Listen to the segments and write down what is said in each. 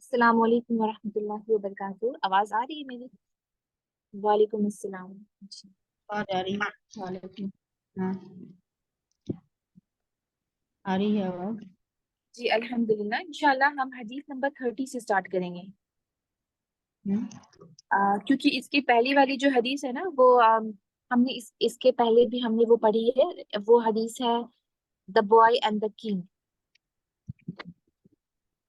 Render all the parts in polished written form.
अस्सलाम वालेकुम वरहमतुल्लाहि वबरकातुहू। आवाज आ रही है मेरी? वालेकुम अस्सलाम। जी। आ रही है। वालेकुम। हाँ, आ रही है आवाज। जी अल्हम्दुलिल्लाह। इंशाल्लाह हम हदीस नंबर 30 से स्टार्ट करेंगे। हम्म, क्योंकि इसकी पहली वाली जो हदीस है ना वो हमने इसके पहले भी हमने वो पढ़ी है। वो हदीस है the boy and the king.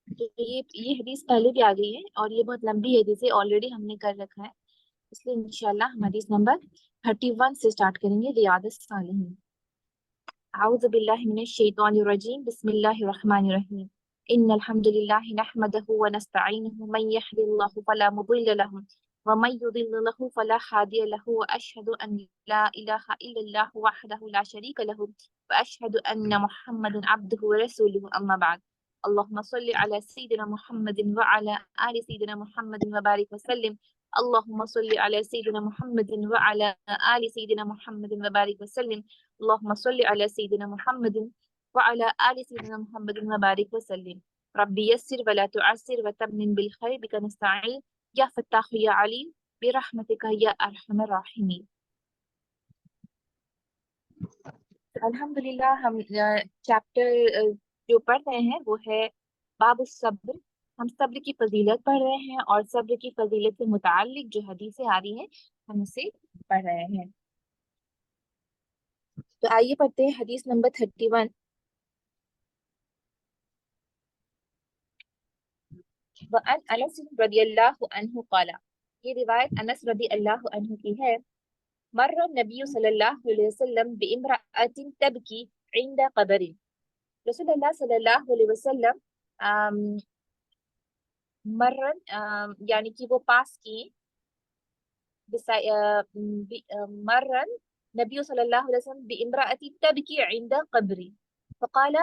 तो ये हदीस पहले भी आ गई है और ये बहुत लंबी हदीस है, ऑलरेडी हमने कर रखा है। इसलिए इंशाल्लाह हम हदीस नंबर 31 से स्टार्ट करेंगे, रियादस सालिहीन। أعوذ بالله من الشيطان الرجيم بسم الله الرحمن الرحيم إن الحمد لله نحمده ونستعينه من يهد الله فلا مضل له ومن يضل له فلا هادي له وأشهد أن لا إله إلا الله وحده لا شريك له وأشهد أن محمدا عبده ورسوله أما بعد اللهم صل على سيدنا محمد وعلى آل سيدنا محمد وبارك وسلم اللهم صل على سيدنا محمد وعلى آل سيدنا محمد وبارك وسلم اللهم صل على سيدنا محمد وعلى آل سيدنا محمد وبارك وسلم ربي يسر ولا تعسر وتمن بالخير بك نستعين या फत्ताह या अलीम बिरहमतिका या अरहमर राहिमीन। अल्हम्दुलिल्लाह हम चैप्टर जो पढ़ रहे हैं वो है बाब सब्र। हम सब्र की फजीलत पढ़ रहे हैं और सब्र की फजीलत से मुताल्लिक जो हदीसें आ रही हैं हम उसे पढ़ रहे हैं। तो आइए पढ़ते हैं हदीस नंबर 31। वअन अनस रदियल्लाहु अन्हु क़ाला। ये रिवायत अनस रदी अल्लाह अन्हु की है। मर्र नबी सल्लल्लाहु अलैहि वसल्लम बिइम्रअतिन तबकी इंदा क़बरी। रसूलुल्लाह सल्लल्लाहु अलैहि वसल्लम मर्रन यानी कि वो पास की मर्रन नबी सल्लल्लाहु अलैहि वसल्लम बिइम्रअतिन तबकी इंदा क़बरी फ़क़ाल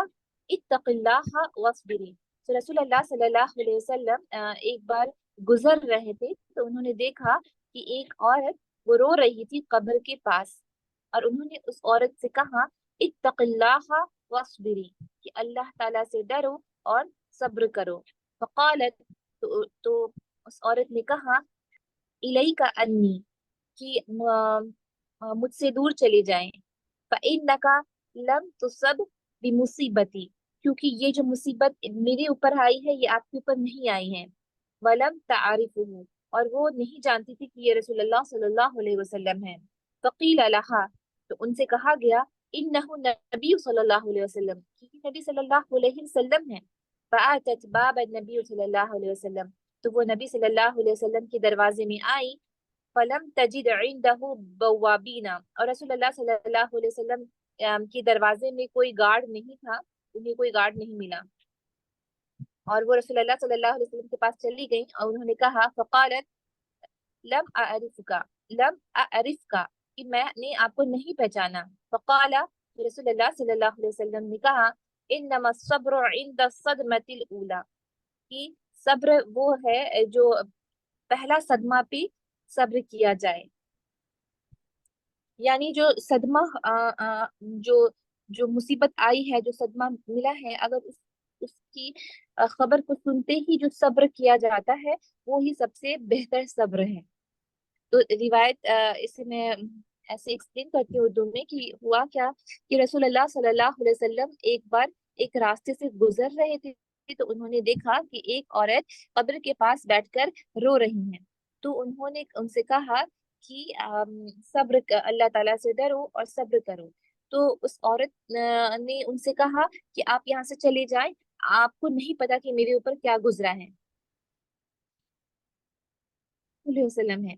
इत्तक़िल्लाह वस्बिरी। तो रसूलुल्लाह सल्लल्लाहु अलैहि वसल्लम एक बार गुजर रहे थे तो उन्होंने देखा कि एक औरत वो रो रही थी कब्र के पास और उन्होंने उस औरत से कहा इत्तक़िल्लाह वस्बिरी कि अल्लाह ताला से डरो और सब्र करो। फ़क़ालत तो उस औरत ने कहा इलैका अन्नी कि मुझसे दूर चले जाएं। फ़इन्नका लम तुसब बिमुसीबती क्योंकि ये जो मुसीबत मेरे ऊपर आई है ये आपके ऊपर नहीं आई है। वलम तारिफुहु और वो नहीं जानती थी कि ये रसूलुल्लाह सल्लल्लाहु अलैहि वसल्लम है। फ़क़ील लहा तो उनसे कहा गया इन्नहु नबी सल्लल्लाहु अलैहि वसल्लम कि नबी सल्लल्लाहु अलैहि वसल्लम है। फ़अतत बाब नबी सल्लल्लाहु अलैहि वसल्लम तो वो नबी सल्लल्लाहु अलैहि वसल्लम के दरवाजे में आई। फलम तजिद इंदहु बवाबीना और रसूलुल्लाह सल्लल्लाहु अलैहि वसल्लम के दरवाजे में कोई गार्ड नहीं था, उन्हें कोई गार्ड नहीं मिला और वो रसूलुल्लाह सल्लल्लाहु अलैहि वसल्लम के पास चली गई और उन्होंने कहा फ़क़ालत लम अरिफका लम अरिफका कि मैंने आपको नहीं पहचाना। फ़क़ाला तो रसूलुल्लाह सल्लल्लाहु अलैहि वसल्लम ने कहा इन्नमा सब्रु इंद सदमतिल ऊला कि सब्र वो है जो पहला सदमा पे सब्र किया जाए। यानी जो सदमा जो जो मुसीबत आई है, जो सदमा मिला है, अगर उसकी खबर को सुनते ही जो सब्र किया जाता है वो ही सबसे बेहतर सब्र है। तो रिवायत इसे मैं ऐसे एक्सप्लेन करती हूँ उर्दू में कि हुआ क्या कि रसूलुल्लाह सल्लल्लाहु अलैहि वसल्लम एक बार एक रास्ते से गुजर रहे थे तो उन्होंने देखा कि एक औरत कब्र के पास बैठकर रो रही है। तो उन्होंने उनसे कहा कि अल्लाह ताला से डरो और सब्र करो। तो उस औरत ने उनसे कहा कि आप यहाँ से चले जाएं, आपको नहीं पता कि मेरे ऊपर क्या गुजरा है। वसल्लम है।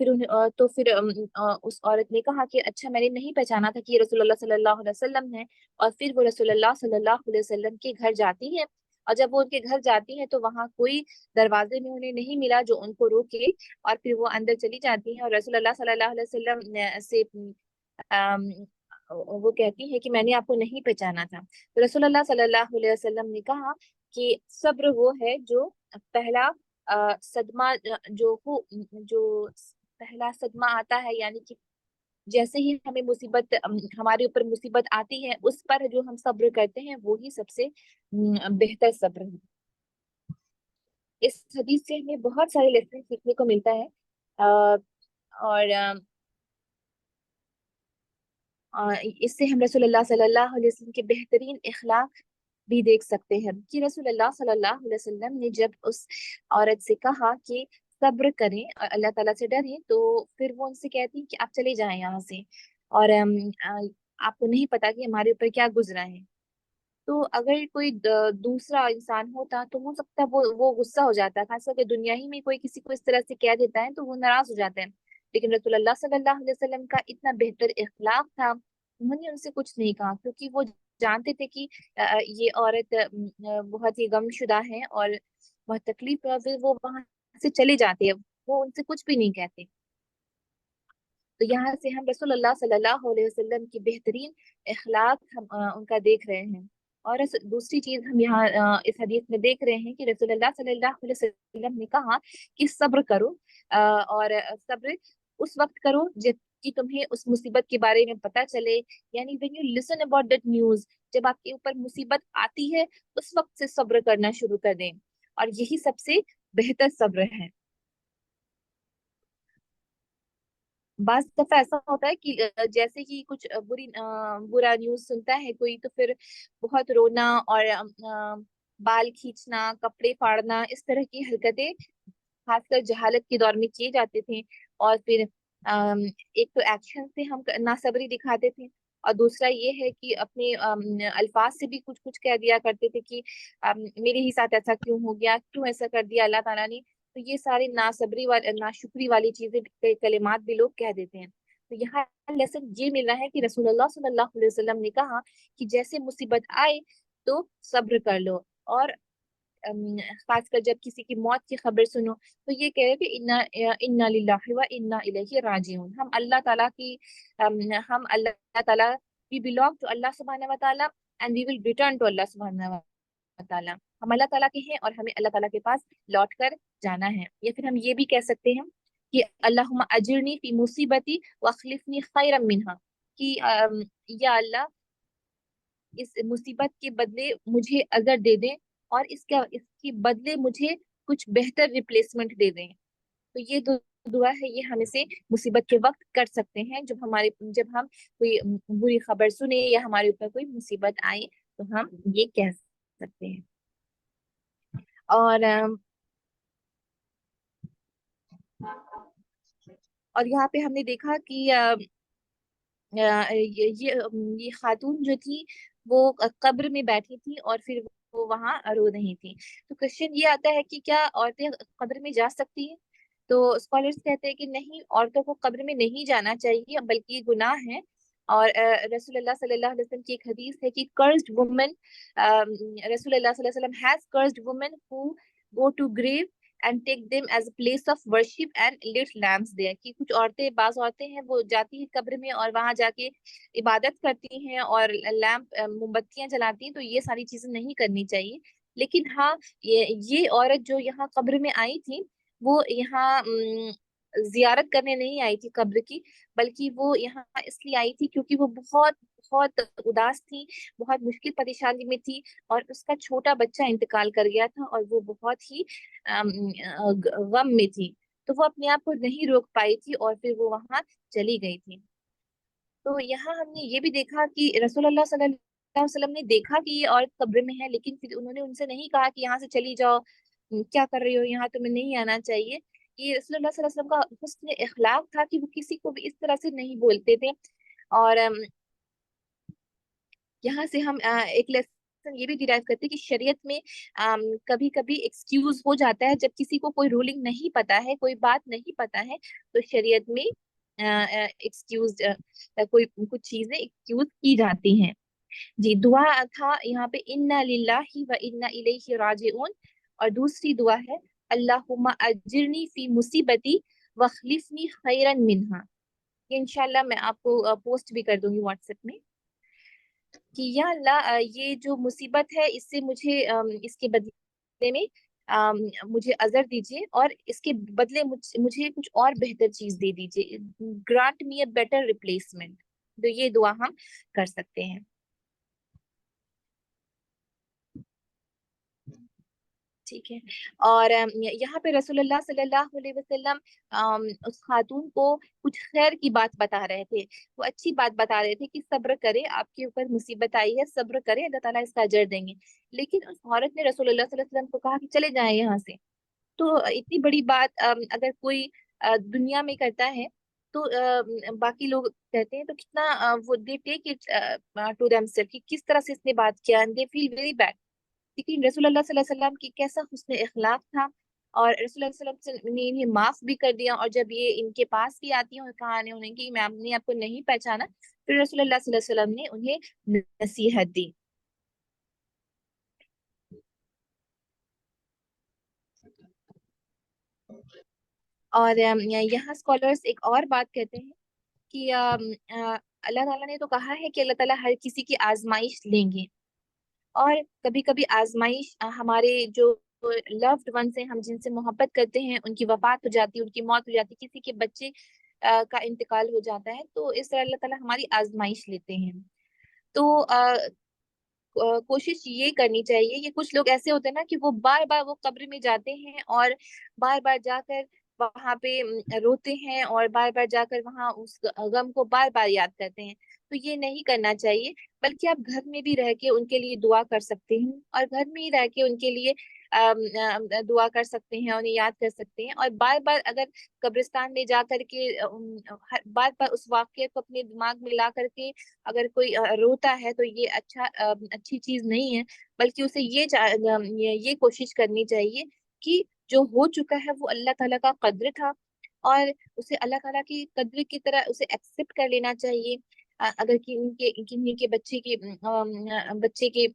फिर उस औरत ने कहा कि अच्छा मैंने नहीं पहचाना था कि ये रसूलुल्लाह सल्लल्लाहु अलैहि वसल्लम है। और फिर वो रसूलुल्लाह सल्लल्लाहु अलैहि वसल्लम के घर जाती है और जब वो उनके घर जाती है तो वहां कोई दरवाजे में उन्हें नहीं मिला जो उनको रोके और फिर वो अंदर चली जाती है और रसूलुल्लाह सल्लल्लाहु अलैहि वसल्लम से अम, वो कहती है कि मैंने आपको नहीं पहचाना था। तो रसूलुल्लाह सल्लल्लाहु अलैहि वसल्लम ने कहा कि सब्र वो है जो पहला सदमा जो पहला सदमा आता है, यानी कि जैसे ही हमें मुसीबत हमारे ऊपर मुसीबत आती है उस पर जो हम सब्र करते हैं वो ही सबसे बेहतर सब्र है। इस हदीस से हमें बहुत सारे लेसन सीखने को मिलता है। और इससे हम रसूलुल्लाह सल्लल्लाहु अलैहि वसल्लम के बेहतरीन इखलाक भी देख सकते हैं कि रसूलुल्लाह सल्लल्लाहु अलैहि वसल्लम ने जब उस औरत से कहा कि सब्र करें और अल्लाह ताला से डरें, तो फिर वो उनसे कहती हैं कि आप चले जाएं यहाँ से, और आपको नहीं पता कि हमारे ऊपर क्या गुजरा है। तो अगर कोई दूसरा इंसान होता तो हो सकता है वो गुस्सा हो जाता है, खास करके दुनिया ही में कोई किसी को इस तरह से कह देता है तो वो नाराज हो जाते हैं। लेकिन रसूलुल्लाह सल्लल्लाहु अलैहि वसल्लम का इतना बेहतर इखलाक था, उन्होंने उनसे कुछ नहीं कहा, क्योंकि वो जानते थे कि ये औरत बहुत ही गमशुदा है और बहुत तकलीफ है, और फिर वो वहां से चले जाते हैं, वो उनसे कुछ भी नहीं कहते। तो यहाँ से हम रसूलुल्लाह सल्लल्लाहु अलैहि वसल्लम की बेहतरीन इखलाक हम उनका देख रहे हैं। और दूसरी चीज हम यहाँ इस हदीस में देख रहे हैं कि रसूलुल्लाह सल्लल्लाहु अलैहि वसल्लम ने कहा कि सब्र करो, और सब्र उस वक्त करो जब कि तुम्हें उस मुसीबत के बारे में पता चले, यानी when you listen about that news, जब आपके ऊपर मुसीबत आती है उस वक्त से सब्र करना शुरू कर दें, और यही सबसे बेहतर सब्र है। बाज दफा ऐसा होता है कि जैसे कि कुछ बुरा न्यूज सुनता है कोई, तो फिर बहुत रोना और बाल खींचना, कपड़े फाड़ना, इस तरह की हरकतें खासकर जहालत के दौर में किए जाते थे। और फिर एक तो एक्शन से हम नासब्री दिखाते थे, और दूसरा ये है कि अपने अल्फाज से भी कुछ कुछ कह दिया करते थे कि मेरे ही साथ ऐसा क्यों हो गया, क्यों ऐसा कर दिया अल्लाह ताला ने। तो ये सारी नासब्री वाली, नाशुक्री वाली चीजें, कलिमात भी लोग कह देते हैं। तो यहाँ लेसन ये मिल रहा है कि रसूलुल्लाह सल्लल्लाहु अलैहि वसल्लम ने कहा कि जैसे मुसीबत आए तो सब्र कर लो, और खासकर जब किसी की मौत की खबर सुनो तो ये कह रहे कि इन्ना इन्ना लिल्लाहि व इन्ना इलैहि राजिऊन, हम अल्लाह ताला की हम Allah Taala, we belong to Allah सुब्हानहू व तआला and we will return to Allah सुब्हानहू व तआला। हम अल्लाह ताला के हैं और हमें अल्लाह ताला के पास लौट कर जाना है। या फिर हम ये भी कह सकते हैं कि अल्लाहुम्मा अजिरनी फी मुसीबती व अखलिफनी खैरम मिनहा, कि या अल्लाह इस मुसीबत के बदले मुझे अजर दे दें, और इसके बदले मुझे कुछ बेहतर रिप्लेसमेंट दे दें। तो ये दो दुआ है, ये हम इसे मुसीबत के वक्त कर सकते हैं, जब हम कोई बुरी खबर सुने या हमारे ऊपर कोई मुसीबत आए, तो हम ये कह सकते हैं। और यहाँ पे हमने देखा कि ये खातून जो थी वो कब्र में बैठी थी, और फिर वो वहां रो रही थी। तो क्वेश्चन ये आता है कि क्या औरतें कब्र में जा सकती हैं? तो स्कॉलर्स कहते हैं कि नहीं, औरतों को कब्र में नहीं जाना चाहिए, बल्कि ये गुनाह है। और रसूलुल्लाह सल्लल्लाहु अलैहि वसल्लम की एक हदीस है कि कर्स्ड वुमन, रसूलुल्लाह सल्लल्लाहु अलैहि वसल्लम has cursed women who go to grave and take them as a place of worship and lit lamps there, कि कुछ औरतें, बाज औरतें हैं वो जाती हैं कब्र में और वहां जाके इबादत करती हैं और लैम्प, मोमबत्तियां जलाती हैं। तो ये सारी चीजें नहीं करनी चाहिए। लेकिन हाँ, ये औरत जो यहाँ कब्र में आई थी, वो यहाँ जियारत करने नहीं आई थी कब्र की, बल्कि वो यहाँ इसलिए आई थी क्योंकि वो बहुत बहुत उदास थी, बहुत मुश्किल परेशानी में थी, और उसका छोटा बच्चा इंतकाल कर गया था, और वो बहुत ही गम में थी। तो वो अपने आप को नहीं रोक पाई थी, और फिर वो वहां चली गई थी। तो यहाँ हमने ये भी देखा कि रसूलुल्लाह सल्लल्लाहु अलैहि वसल्लम ने देखा कि ये औरत कब्र में है, लेकिन फिर उन्होंने उनसे नहीं कहा कि यहाँ से चली जाओ, क्या कर रही हो, यहाँ तुम्हें नहीं आना चाहिए। ये रसूलुल्लाह सल्लल्लाहु अलैहि वसल्लम का हुस्न इखलाक था कि वो किसी को भी इस तरह से नहीं बोलते थे। और यहाँ से हम एक लेसन ये भी डिराइव करते हैं कि शरीयत में कभी कभी एक्सक्यूज हो जाता है, जब किसी को कोई रूलिंग नहीं पता है, कोई बात नहीं पता है, तो शरीयत में एक्सक्यूज, कोई कुछ चीजें एक्सक्यूज की जाती हैं। जी, दुआ था यहाँ पे इन्ना लिल्लाहि व इन्ना इलैहि राजिऊन, और दूसरी दुआ है अल्लाहुम्मा अजिरनी फी मुसीबती वखलिफनी खैरन मिनहा। ये इंशाल्लाह मैं आपको पोस्ट भी कर दूंगी व्हाट्सएप में, कि या अल्लाह ये जो मुसीबत है इससे मुझे इसके बदले में मुझे अजर दीजिए, और इसके बदले मुझे कुछ और बेहतर चीज दे दीजिए, grant me a better replacement. तो ये दुआ हम कर सकते हैं। ٹھیک ہے. اور یہاں پہ رسول اللہ صلی اللہ علیہ وسلم اس خاتون کو کچھ خیر کی بات بتا رہے تھے. وہ اچھی بات بتا رہے تھے کہ صبر کرے، آپ کے اوپر مصیبت آئی ہے، صبر کرے، اللہ تعالیٰ اس کا اجر دیں گے. لیکن اس عورت نے رسول اللہ صلی اللہ علیہ وسلم کو کہا کہ چلے جائیں یہاں سے. تو اتنی بڑی بات اگر کوئی دنیا میں کرتا ہے تو باقی لوگ کہتے ہیں تو کتنا وہ they take it to themselves کہ کس طرح سے اس نے بات کیا، دے فیل ویری بیڈ. لیکن رسول اللہ صلی اللہ علیہ وسلم کی کیسا حسن اخلاق تھا، اور رسول اللہ صلی اللہ علیہ وسلم نے انہیں معاف بھی کر دیا. اور جب یہ ان کے پاس بھی آتی ہیں اور کہا انہیں کہ میں نے آپ کو نہیں پہچانا، پھر رسول اللہ صلی اللہ علیہ وسلم نے انہیں نصیحت دی. اور یہاں اسکالرس ایک اور بات کہتے ہیں کہ اللہ تعالیٰ نے تو کہا ہے کہ اللہ تعالیٰ ہر کسی کی آزمائش لیں گے، اور کبھی کبھی آزمائش ہمارے جو لوڈ ونس ہیں، ہم جن سے محبت کرتے ہیں، ان کی وفات ہو جاتی ہے، ان کی موت ہو جاتی ہے، کسی کے بچے کا انتقال ہو جاتا ہے، تو اس طرح اللہ تعالیٰ ہماری آزمائش لیتے ہیں. تو کوشش یہ کرنی چاہیے. یہ کچھ لوگ ایسے ہوتے ہیں نا کہ وہ بار بار وہ قبر میں جاتے ہیں اور بار بار جا کر وہاں پہ روتے ہیں، اور بار بار جا کر وہاں اس غم کو بار بار یاد کرتے ہیں. تو یہ نہیں کرنا چاہیے، بلکہ آپ گھر میں بھی رہ کے ان کے لیے دعا کر سکتے ہیں، اور گھر میں ہی رہ کے ان کے لیے دعا کر سکتے ہیں، انہیں یاد کر سکتے ہیں. اور بار بار اگر قبرستان میں جا کر کے بار بار اس واقعے کو اپنے دماغ میں لا کر کے اگر کوئی روتا ہے تو یہ اچھی چیز نہیں ہے. بلکہ اسے یہ کوشش کرنی چاہیے کہ جو ہو چکا ہے وہ اللہ تعالیٰ کا قدر تھا، اور اسے اللہ تعالیٰ کی قدر کی طرح اسے ایکسپٹ کر لینا چاہیے. اگر کنہیں کے بچے کی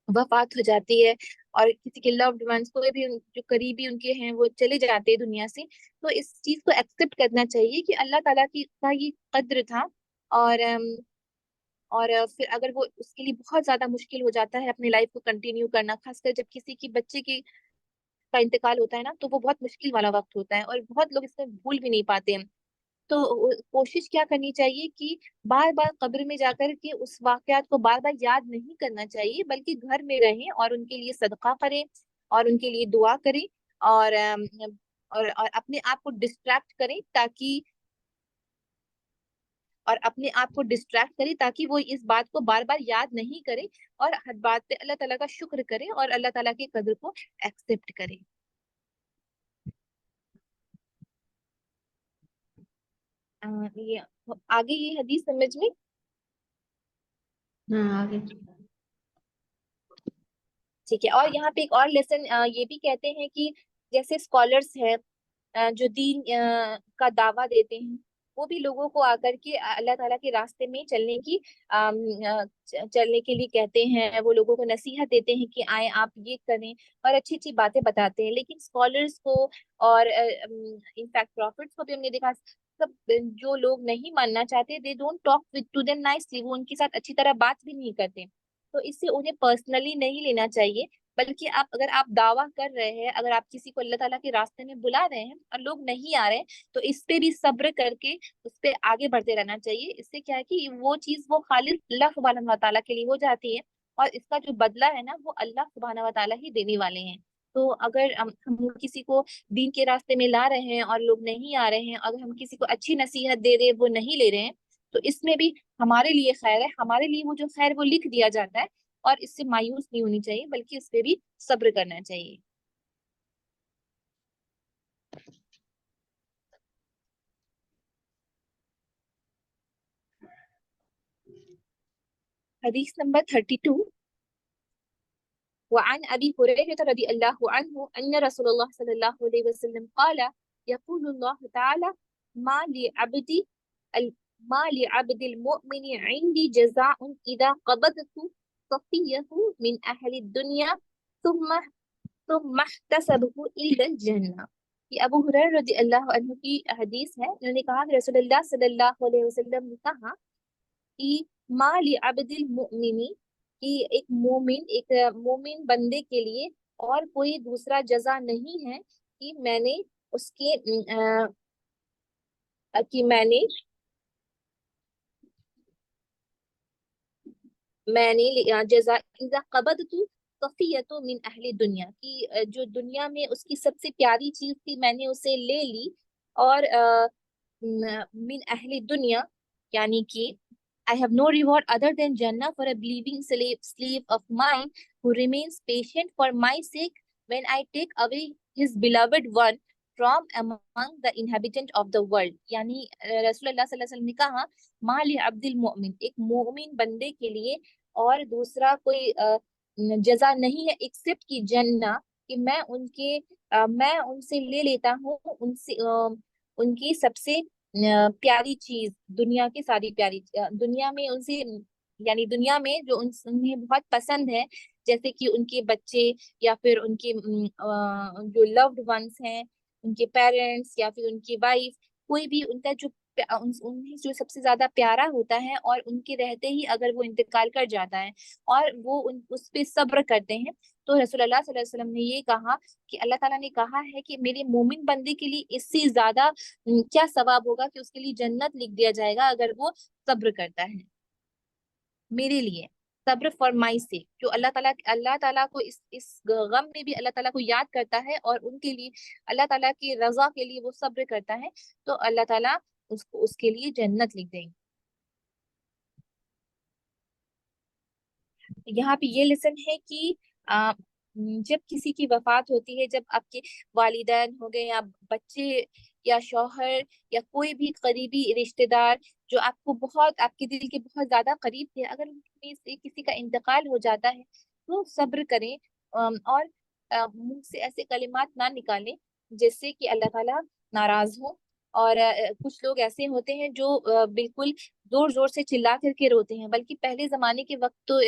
وفات ہو جاتی ہے، اور کسی کے لوڈ ونس کوئی بھی جو قریبی ان کے ہیں وہ چلے جاتے ہیں دنیا سے، تو اس چیز کو ایکسپٹ کرنا چاہیے کہ اللہ تعالیٰ کا یہ قدر تھا. اور پھر اگر وہ اس کے لیے بہت زیادہ مشکل ہو جاتا ہے اپنی لائف کو کنٹینیو کرنا، خاص کر جب کسی کی بچے کا انتقال ہوتا ہے نا، تو وہ بہت مشکل والا وقت ہوتا ہے، اور بہت لوگ اس میں بھول بھی نہیں پاتے ہیں. تو کوشش کیا کرنی چاہیے کہ بار بار قبر میں جا کر کے اس واقعات کو بار بار یاد نہیں کرنا چاہیے، بلکہ گھر میں رہیں اور ان کے لیے صدقہ کریں اور ان کے لیے دعا کریں، اور اپنے آپ کو ڈسٹریکٹ کریں تاکہ وہ اس بات کو بار بار یاد نہیں کرے، اور ہر بات پہ اللہ تعالیٰ کا شکر کرے اور اللہ تعالیٰ کی قدر کو ایکسپٹ کرے. یہ آگے یہ حدیث سمجھ میں. ہاں آگے. ٹھیک ہے. اور یہاں پہ ایک اور لیسن یہ بھی کہتے ہیں کہ جیسے اسکالرس ہیں جو دین کا دعویٰ دیتے ہیں، وہ بھی لوگوں کو آ کر کے اللہ تعالیٰ کے راستے میں چلنے کے لیے کہتے ہیں. وہ لوگوں کو نصیحت دیتے ہیں کہ آئیں آپ یہ کریں، اور اچھی اچھی باتیں بتاتے ہیں. لیکن اسکالرس کو اور انفیکٹ پروفٹس کو بھی ہم نے دیکھا، سب جو لوگ نہیں ماننا چاہتے they don't talk to them nicely, وہ ان کے ساتھ اچھی طرح بات بھی نہیں کرتے. تو اس سے انہیں پرسنلی نہیں لینا چاہیے، بلکہ اگر آپ دعویٰ کر رہے ہیں، اگر آپ کسی کو اللہ تعالیٰ کے راستے میں بلا رہے ہیں اور لوگ نہیں آ رہے ہیں، تو اس پہ بھی صبر کر کے اس پہ آگے بڑھتے رہنا چاہیے. اس سے کیا ہے کہ وہ چیز وہ خالص اللہ سبحانہ و تعالیٰ کے لیے ہو جاتی ہے، اور اس کا جو بدلہ ہے نا وہ اللہ سبحانہ و تعالیٰ ہی دینے والے ہیں. تو اگر ہم کسی کو دین کے راستے میں لا رہے ہیں اور لوگ نہیں آ رہے ہیں، اگر ہم کسی کو اچھی نصیحت دے رہے ہیں وہ نہیں لے رہے ہیں، تو اس میں بھی ہمارے لیے خیر ہے. ہمارے لیے وہ جو خیر وہ لکھ دیا جاتا ہے، اور اس سے مایوس نہیں ہونی چاہیے، بلکہ اس پہ بھی صبر کرنا چاہیے. حدیث نمبر 32. وعن أبي هريرة رضي الله عنه أن رسول الله صلى الله عليه وسلم قال يقول الله تعالى ما لعبد المؤمن عندي جزاء إذا قبضت صفيه من أهل الدنيا ثم احتسبه إلى الجنة. یہ ابو ہریرہ رضی اللہ عنہ کی حدیث ہے. انہوں نے کہا کہ رسول اللہ صلی اللہ علیہ وسلم نے کہا کہ ما لعبد المؤمن، کہ ایک مومن بندے کے لیے اور کوئی دوسرا جزا نہیں ہے کہ میں نے اس کے جزا اذا قبضت सफियतु मिन अहली दुनिया, कि जो दुनिया में उसकी सबसे प्यारी चीज थी मैंने उसे ले ली, और मिन अहली दुनिया यानी कि I have no reward other than Jannah for a believing slave of mine who remains patient for my sake when I take away his beloved one from among the inhabitant of the world. यानी रसूलुल्लाह सल्लल्लाहु अलैहि वसल्लम ने कहा, माली अब्दुल मोमिन, एक मोमिन बंदे के लिए और दूसरा कोई जजा नहीं है एक्सेप्ट की जन्ना, कि मैं उनसे ले लेता हूँ, उनसे उनकी सबसे प्यारी चीज, दुनिया की सारी प्यारी दुनिया में उनसे, यानी दुनिया में जो उन्हें बहुत पसंद है, जैसे कि उनके बच्चे या फिर उनके जो लव्ड वंस हैं, उनके पेरेंट्स या फिर उनकी वाइफ, कोई भी उनका जो उन्हें जो सबसे ज्यादा प्यारा होता है, और उनके रहते ही अगर वो इंतकाल कर जाता है और वो उस पे सब्र करते हैं, तो रसूलुल्लाह सल्लल्लाहु अलैहि वसल्लम ने ये कहा कि अल्लाह ताला ने कहा है कि मेरे मोमिन बंदे के लिए इससे ज्यादा क्या सवाब होगा कि उसके लिए जन्नत लिख दिया जाएगा अगर वो सब्र करता है मेरे लिए। सब्र फॉर माई से, जो अल्लाह ताला को इस गम में भी अल्लाह ताला को याद करता है और उनके लिए अल्लाह ताला की रजा के लिए वो सब्र करता है, तो अल्लाह ताला उसको उसके लिए जन्नत लिख देंगे। यहाँ पे ये लेसन है कि जब किसी की वफात होती है, जब आपके वालिदैन हो गए या बच्चे या शौहर या कोई भी करीबी रिश्तेदार जो आपको बहुत, आपके दिल के बहुत ज्यादा करीब थे, अगर उनमें से किसी का इंतकाल हो जाता है तो सब्र करें, और मुंह से ऐसे कलिमात ना निकालें जिससे कि अल्लाह ताला नाराज हो। और कुछ लोग ऐसे होते हैं जो बिल्कुल जोर जोर से चिल्ला करके रोते हैं, बल्कि पहले जमाने के वक्त तो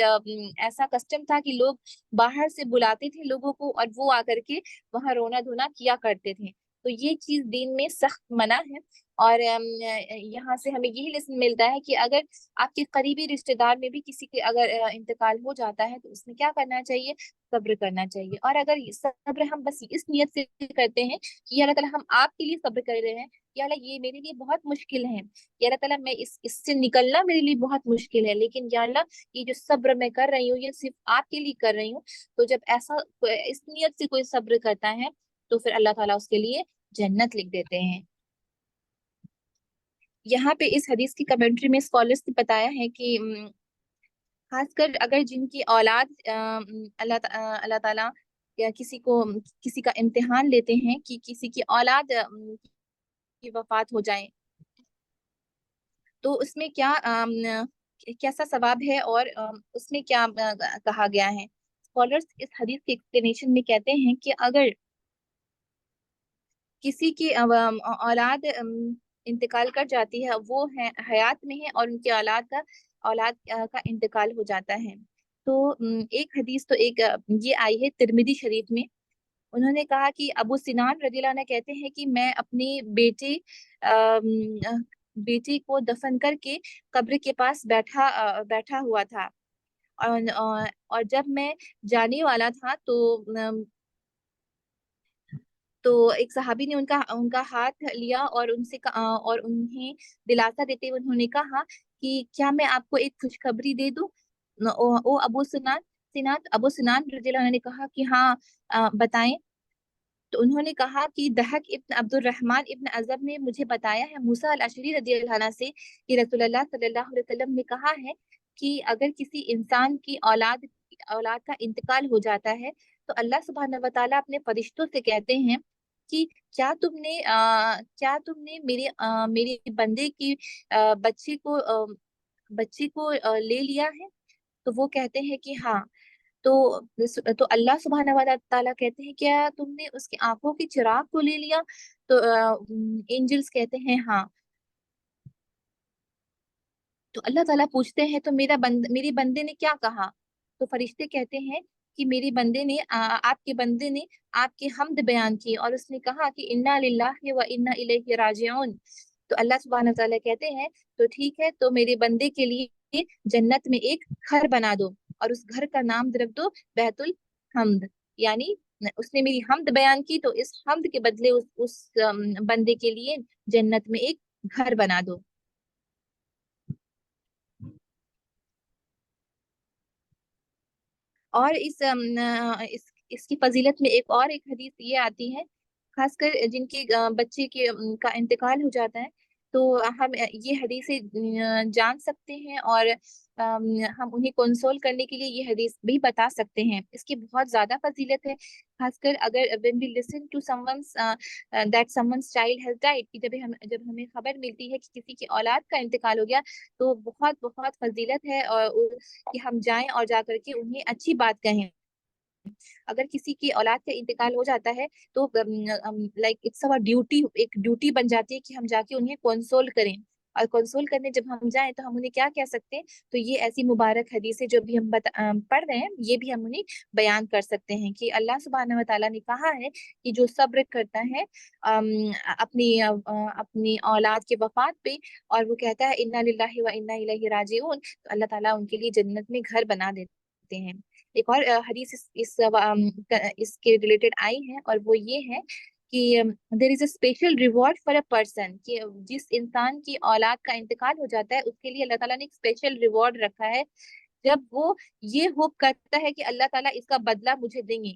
ऐसा कस्टम था कि लोग बाहर से बुलाते थे लोगों को और वो आकर के वहां रोना धोना किया करते थे। तो ये चीज दीन में सख्त मना है। और यहाँ से हमें यही लेसन मिलता है कि अगर आपके करीबी रिश्तेदार में भी किसी के अगर इंतकाल हो जाता है तो उसमें क्या करना चाहिए, सब्र करना चाहिए। और अगर ये सब्र हम बस इस नियत से करते हैं कि या अल्लाह ताला हम आपके लिए सब्र कर रहे हैं, या अल्लाह ये मेरे लिए बहुत मुश्किल है, या अल्लाह ताला मैं इससे निकलना मेरे लिए बहुत मुश्किल है, लेकिन या अल्लाह ये जो सब्र मैं कर रही हूँ ये सिर्फ आपके लिए कर रही हूँ, तो जब ऐसा इस नियत से कोई सब्र करता है तो फिर अल्लाह ताला उसके लिए जन्नत लिख देते हैं। यहाँ पे इस हदीस की कमेंट्री में स्कॉलर्स ने बताया है कि खासकर अगर जिनकी औलाद अल्लाह ताला या किसी का इम्तिहान लेते हैं कि किसी की औलाद की वफात हो जाए, तो उसमें क्या कैसा सवाब है और उसमें क्या कहा गया है। स्कॉलर्स इस हदीस के एक्सप्लेनेशन में कहते हैं कि अगर किसी की औलाद इंतकाल कर जाती है, वो है हयात में है और उनकी औलाद का इंतकाल हो जाता है, तो एक हदीस तो एक ये आई है तिरमिजी शरीफ में। उन्होंने कहा कि अबू सिनान रदियल्लाहु अन्हु कहते हैं कि मैं अपने बेटे को दफन करके कब्र के पास बैठा हुआ था, और जब मैं जाने वाला था तो एक सहाबी ने उनका उनका हाथ लिया और और उन्हें दिलासा देते हुए उन्होंने कहा कि क्या मैं आपको एक खुशखबरी दे दूं। ओ अबू सिनान रज़ियल्लाहु अन्हु ने कहा कि हाँ, बताएं। तो उन्होंने कहा कि दहक इब्न अब्दुल रहमान इब्न अजब ने मुझे बताया है मूसा अल अशरी रज़ियल्लाहु अन्हु से कि रसूलुल्लाह सल्लल्लाहु अलैहि वसल्लम ने कहा है कि अगर किसी इंसान की औलाद का इंतकाल हो जाता है तो अल्लाह सुब्हानहू व तआला अपने फरिश्तों से कहते हैं कि क्या तुमने मेरे बंदे की बच्चे को ले लिया है। तो वो कहते हैं कि हाँ। तो अल्लाह सुब्हानहू व तआला कहते हैं क्या तुमने उसकी आंखों के चिराग को ले लिया। तो एंजल्स कहते हैं हाँ। तो अल्लाह ताला पूछते हैं तो मेरे बंदे ने क्या कहा। तो फरिश्ते कहते हैं कि मेरे बंदे ने आपके बंदे ने आपकी हम्द बयान की और उसने कहा कि इन्ना लिल्लाहि व इन्ना इलैहि राजिऊन। तो अल्लाह सुब्हानहू व तआला कहते हैं तो ठीक है, तो मेरे बंदे के लिए जन्नत में एक घर बना दो और उस घर का नाम रख दो बैतुल हम्द। यानी उसने मेरी हम्द बयान की तो इस हम्द के बदले उस बंदे के लिए जन्नत में एक घर बना दो। اور इसकी फजीलत में एक हदीस ये आती है, खासकर जिनके बच्चे के का इंतकाल हो जाता है, तो हम ये हदीसें जान सकते हैं, और हम उन्हें कंसोल करने के लिए ये हदीस भी बता सकते हैं। इसकी बहुत ज्यादा फजीलत है, खासकर अगर when we listen to someone's that someone's child has died, कि जब हमें खबर मिलती है कि किसी की औलाद का इंतकाल हो गया, तो बहुत बहुत फजीलत है और कि हम जाएं और जा करके उन्हें अच्छी बात कहें। अगर किसी की औलाद का इंतकाल हो जाता है तो लाइक इट्स अवर ड्यूटी, एक ड्यूटी बन जाती है कि हम जाके उन्हें कंसोल करें। और कंसोल करने जब हम जाएं तो हम उन्हें क्या कह सकते हैं, तो ये ऐसी मुबारक हदीसें जो भी हम पढ़ रहे हैं, ये भी हम उन्हें बयान कर सकते हैं कि अल्लाह सुब्हानहू व तआला ने कहा है कि जो सब्र करता है अपनी औलाद के वफात पे, और वो कहता है इन्ना लिल्लाहि व इन्ना इलैहि राजिऊन, तो अल्लाह ताला उनके लिए जन्नत में घर बना देते हैं। एक और हदीस इसके रिलेटेड आई है, और वो ये है कि there is a special reward for a person, कि जिस इंसान की औलाद का इंतकाल हो जाता है उसके लिए अल्लाह ताला ने एक स्पेशल रिवॉर्ड रखा है। जब वो ये होप करता है कि अल्लाह ताला इसका बदला मुझे देंगे,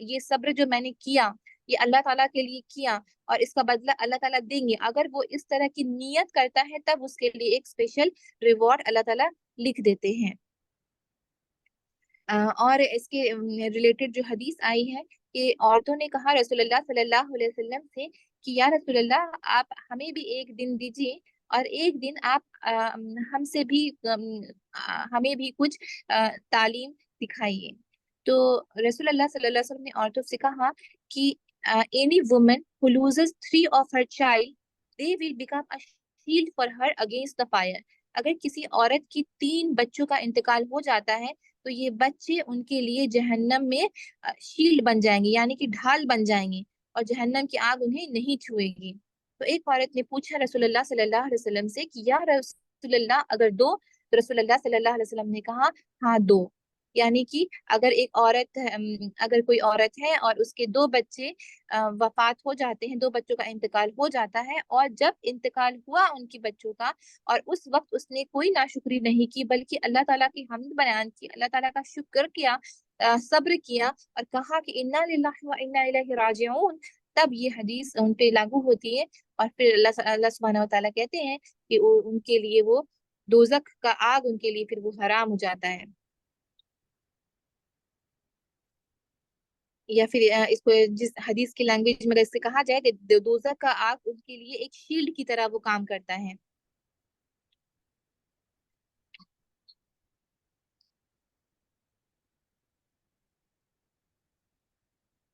ये सब्र जो मैंने किया, ये अल्लाह ताला के लिए किया, और इसका बदला अल्लाह ताला देंगे, अगर वो इस तरह की नियत करता है तब उसके लिए एक स्पेशल रिवॉर्ड अल्लाह ताला लिख देते हैं। और इसके रिलेटेड जो हदीस आई है कि औरतों ने कहा रसूलुल्लाह सल्लल्लाहु अलैहि वसल्लम से कि या रसूलुल्लाह, आप हमें भी एक दिन दीजिए, और एक दिन आप हमसे भी हमें भी कुछ तालीम सिखाइए। तो रसूलुल्लाह सल्लल्लाहु अलैहि वसल्लम ने औरतों से कहा कि any woman who loses 3 of her child, they will become a shield for her against the fire. अगर किसी औरत की 3 बच्चों का इंतकाल हो जाता है, तो ये बच्चे उनके लिए जहन्नम में शील्ड बन जाएंगे, यानी कि ढाल बन जाएंगे, और जहन्नम की आग उन्हें नहीं छुएगी। तो एक औरत ने पूछा रसूलुल्लाह सल्लल्लाहु अलैहि वसल्लम से कि या रसूलुल्लाह, अगर दो? तो रसूलुल्लाह सल्लल्लाहु अलैहि वसल्लम ने कहा हाँ, दो। यानी कि अगर कोई औरत है और उसके 2 बच्चे वफात हो जाते हैं, 2 बच्चों का इंतकाल हो जाता है, और जब इंतकाल हुआ उनकी बच्चों का, और उस वक्त उसने कोई नाशुक्री नहीं की, बल्कि अल्लाह ताला की हम्द बयान की, अल्लाह ताला का शुक्र किया, सब्र किया, और कहा कि इन्ना लिल्लाहि व इन्ना इलैहि राजिऊन, तब ये हदीस उन पे लागू होती है। और फिर अल्लाह सुब्हानहू व तआला कहते हैं कि उनके लिए वो दोजख का आग उनके लिए फिर वो हराम हो जाता है। या फिर इसको जिस हदीस की लैंग्वेज में अगर इससे कहा जाए कि दोजख का आग उनके लिए एक शील्ड की तरह वो काम करता है।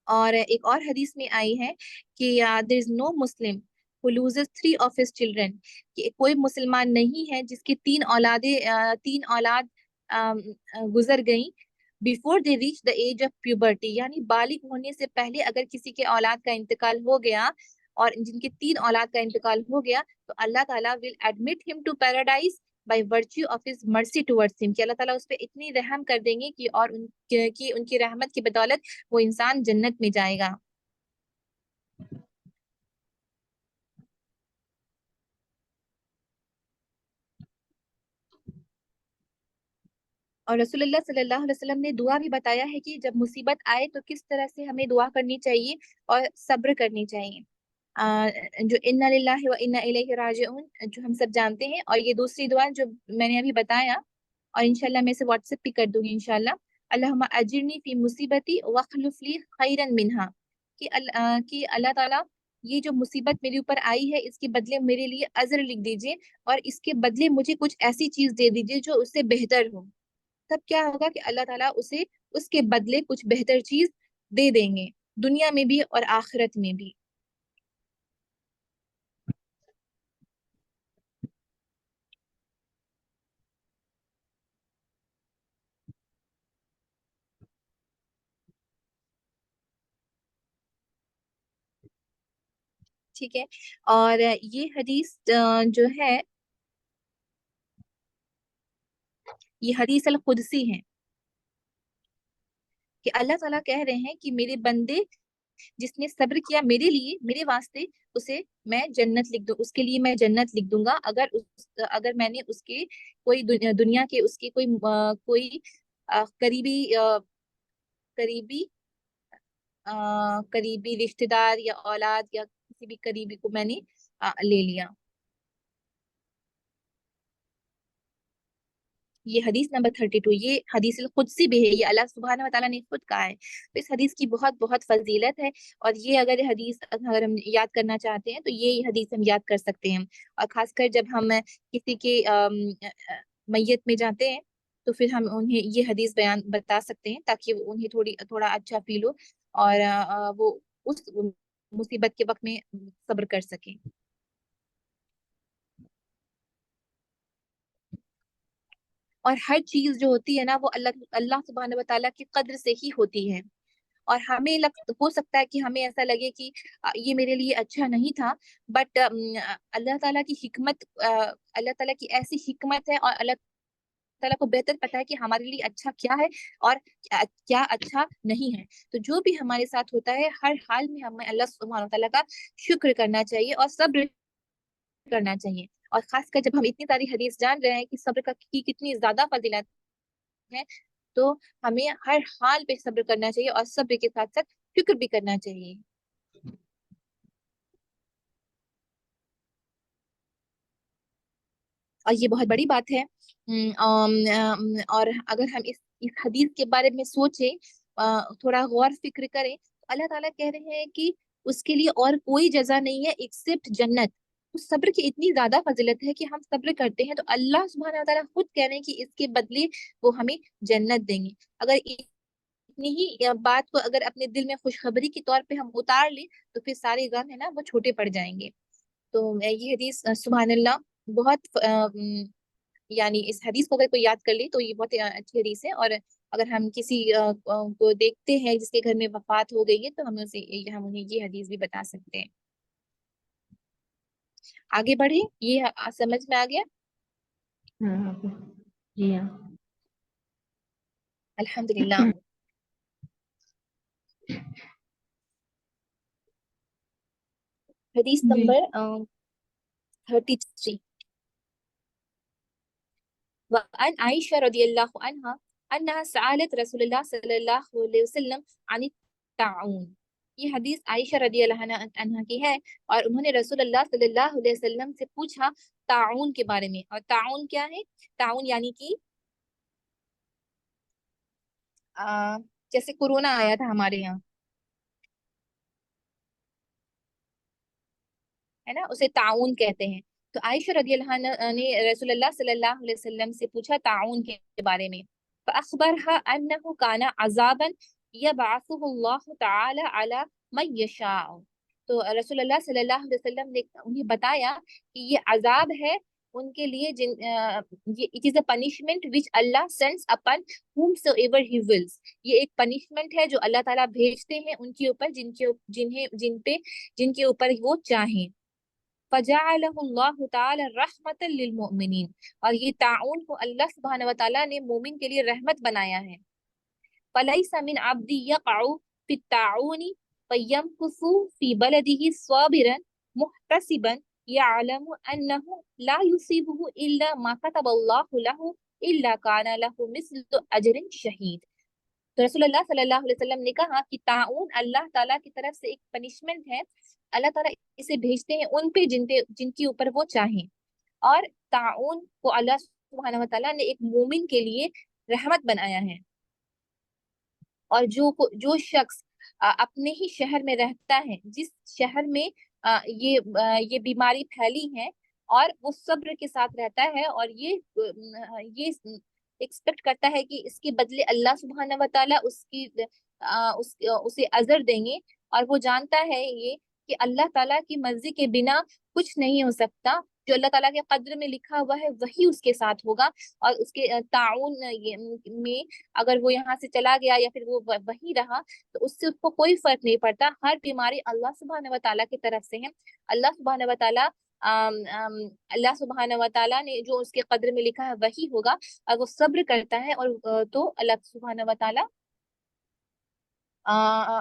और एक और हदीस में आई है कि there is no Muslim who loses 3 of his children, कि कोई मुसलमान नहीं है जिसकी 3 औलाद गुजर गई before they reach the age of puberty, यानी बालिग होने से पहले अगर किसी के औलाद का इंतकाल हो गया, और जिनके 3 औलाद का इंतकाल हो गया, तो अल्लाह ताला will admit him to paradise by virtue of his mercy towards him, कि अल्लाह ताला उस पे इतनी रहम कर देंगे कि और उनकी रहमत की बदौलत वो इंसान जन्नत में जाएगा। और रसूलुल्लाह सल्लल्लाहु अलैहि वसल्लम ने दुआ भी बताया है कि जब मुसीबत आए तो किस तरह से हमें दुआ करनी चाहिए और सब्र करनी चाहिए। जो इन्ना लिल्लाहि व इन्ना इलैहि राजिऊन, जो हम सब जानते हैं, और ये दूसरी दुआ जो मैंने अभी बताया, और इंशाल्लाह मैं इसे व्हाट्सएप पे कर दूंगी इंशाल्लाह। अल्लाहुम्मा अजिरनी फी मुसीबती वखलुफ ली खैरन मिनहा, कि अल्लाह ताला, ये जो मुसीबत मेरे ऊपर आई है इसके बदले मेरे लिए अजर लिख दीजिए, और इसके बदले मुझे कुछ ऐसी चीज दे दीजिए जो उससे बेहतर हो। तब क्या होगा कि अल्लाह ताला उसे उसके बदले कुछ बेहतर चीज दे देंगे, दुनिया में भी और आखिरत में भी। ठीक है। और ये हदीस जो है, ये हदीस अल कुदसी है, कि अल्लाह ताला कह रहे हैं कि मेरे बंदे जिसने सब्र किया मेरे लिए, मेरे वास्ते, उसे मैं जन्नत लिख दूं, उसके लिए मैं जन्नत लिख दूंगा, अगर मैंने उसके कोई दुनिया के उसके कोई करीबी قریبی قریبی رشتہ دار یا اولاد یا کسی بھی قریبی کو میں نے لے لیا. یہ حدیث نمبر 32 یہ حدیث القدسی بھی ہے، یہ اللہ سبحانہ وتعالیٰ نے خود کہا ہے. تو اس حدیث کی بہت بہت فضیلت ہے، اور یہ اگر حدیث اگر ہم یاد کرنا چاہتے ہیں تو یہ حدیث ہم یاد کر سکتے ہیں. اور خاص کر جب ہم کسی کے میت میں جاتے ہیں تو پھر ہم انہیں یہ حدیث بتا سکتے ہیں تاکہ انہیں تھوڑا اچھا فیل ہو، اور وہ اس مصیبت کے وقت میں صبر کر سکیں. اور ہر چیز جو ہوتی ہے نا وہ اللہ سبحانہ و تعالیٰ کی قدر سے ہی ہوتی ہے. اور ہمیں ہو سکتا ہے کہ ہمیں ایسا لگے کہ یہ میرے لیے اچھا نہیں تھا، بٹ اللہ تعالیٰ کی حکمت، اللہ تعالیٰ کی ایسی حکمت ہے، اور اللہ تعالیٰ کو بہتر پتا ہے کہ ہمارے لیے اچھا کیا ہے اور کیا اچھا نہیں ہے. تو جو بھی ہمارے ساتھ ہوتا ہے ہر حال میں ہمیں اللہ سبحانہ و تعالیٰ کا شکر کرنا چاہیے اور صبر کرنا چاہیے. اور خاص کر جب ہم اتنی ساری حدیث جان رہے ہیں کہ صبر کی کتنی زیادہ فضیلت ہے، تو ہمیں ہر حال پہ صبر کرنا چاہیے اور صبر کے ساتھ ساتھ فکر بھی کرنا چاہیے. اور یہ بہت بڑی بات ہے. اور اگر ہم اس حدیث کے بارے میں سوچیں، تھوڑا غور فکر کریں، تو اللہ تعالیٰ کہہ رہے ہیں کہ اس کے لیے اور کوئی جزا نہیں ہے ایکسپٹ جنت. اس صبر کی اتنی زیادہ فضیلت ہے کہ ہم صبر کرتے ہیں تو اللہ سبحانہ وتعالیٰ خود کہہ رہے ہیں کہ اس کے بدلے وہ ہمیں جنت دیں گے. اگر اتنی ہی بات کو اگر اپنے دل میں خوشخبری کے طور پہ ہم اتار لیں تو پھر سارے غم ہے نا وہ چھوٹے پڑ جائیں گے. تو یہ حدیث سبحان اللہ بہت یعنی اس حدیث کو اگر کوئی یاد کر لے تو یہ بہت اچھی حدیث ہے. اور اگر ہم کسی کو دیکھتے ہیں جس کے گھر میں وفات ہو گئی ہے تو ہم انہیں یہ حدیث بھی بتا سکتے ہیں. آگے بڑھیں، یہ سمجھ میں آ گیا؟ ہاں جی ہاں. الحمدللہ. حدیث جی. نمبر 33. وعن عائشة رضي الله عنها أنها سألت رسول الله صلی اللہ علیہ وسلم عن الطاعون. یہ حدیث عائشہ رضی اللہ عنہا کی ہے، اور انہوں نے رسول اللہ صلی اللہ علیہ وسلم سے پوچھا طاعون کے بارے میں. اور طاعون کیا ہے؟ طاعون یعنی کہ جیسے کورونا آیا تھا ہمارے یہاں ہے نا، اسے طاعون کہتے ہیں. تو عائشہ رضی اللہ عنہا نے رسول اللہ صلی اللہ علیہ وسلم سے پوچھا طاعون کے بارے میں. فأخبرها أنه كان عذابا يبعثه الله تعالى على من يشاء. تو رسول اللہ صلی اللہ علیہ وسلم نے انہیں بتایا کہ یہ عذاب ہے ان کے لیے it is a punishment which Allah sends upon whomsoever he wills. یہ ایک punishment ہے جو اللہ تعالیٰ بھیجتے ہیں ان کے اوپر جن کے اوپر وہ چاہیں. فَجَعَلَهُ اللَّهُ تَعَالَى رَحْمَةً لِلْمُؤْمِنِينَ. اور یہ طاعون کو اللہ سبحانہ وتعالیٰ نے مومن کے لیے رحمت بنایا ہے. فَلَيْسَ مِنْ عَبْدٍ يَقَعُ فِي الطَّاعُونِ فَيَمْكُثُ فِي بَلَدِهِ صَابِرًا مُحْتَسِبًا يَعْلَمُ أَنَّهُ لَا يُصِيبُهُ إِلَّا مَا كَتَبَ اللَّهُ لَهُ إِلَّا كَانَ لَهُ مِثْلُ أَجْرِ الشَّهِيدِ. تو رسول اللہ صلی اللہ علیہ وسلم نے کہا کہ طاعون اللہ تعالیٰ کی طرف سے ایک پنشمنٹ ہے. اللہ تعالیٰ اسے بھیجتے ہیں ان پہ جن کے اوپر وہ چاہیں، اور طاعون کو اللہ سبحانہ وتعالیٰ نے ایک مومن کے لیے رحمت بنایا ہے. اور جو شخص اپنے ہی شہر میں رہتا ہے، جس شہر میں یہ بیماری پھیلی ہے، اور وہ صبر کے ساتھ رہتا ہے اور یہ ایکسپیکٹ کرتا ہے کہ اس کے بدلے اللہ سبحانہ وتعالیٰ اسے اجر دیں گے، اور وہ جانتا ہے یہ کہ اللہ تعالیٰ کی مرضی کے بنا کچھ نہیں ہو سکتا، جو اللہ تعالیٰ کے قدر میں لکھا ہوا ہے وہی اس کے ساتھ ہوگا. اور اس کے تعاون میں اگر وہ یہاں سے چلا گیا یا پھر وہ وہیں رہا تو اس سے اس کو کوئی فرق نہیں پڑتا. ہر بیماری اللہ سبحانہ وتعالیٰ کی طرف سے ہے. اللہ سبحانہ وتعالیٰ اللہ سبحانہ وتعالیٰ نے جو اس کے قدر میں لکھا ہے وہی ہوگا. اور وہ صبر کرتا ہے اور تو اللہ سبحانہ وتعالیٰ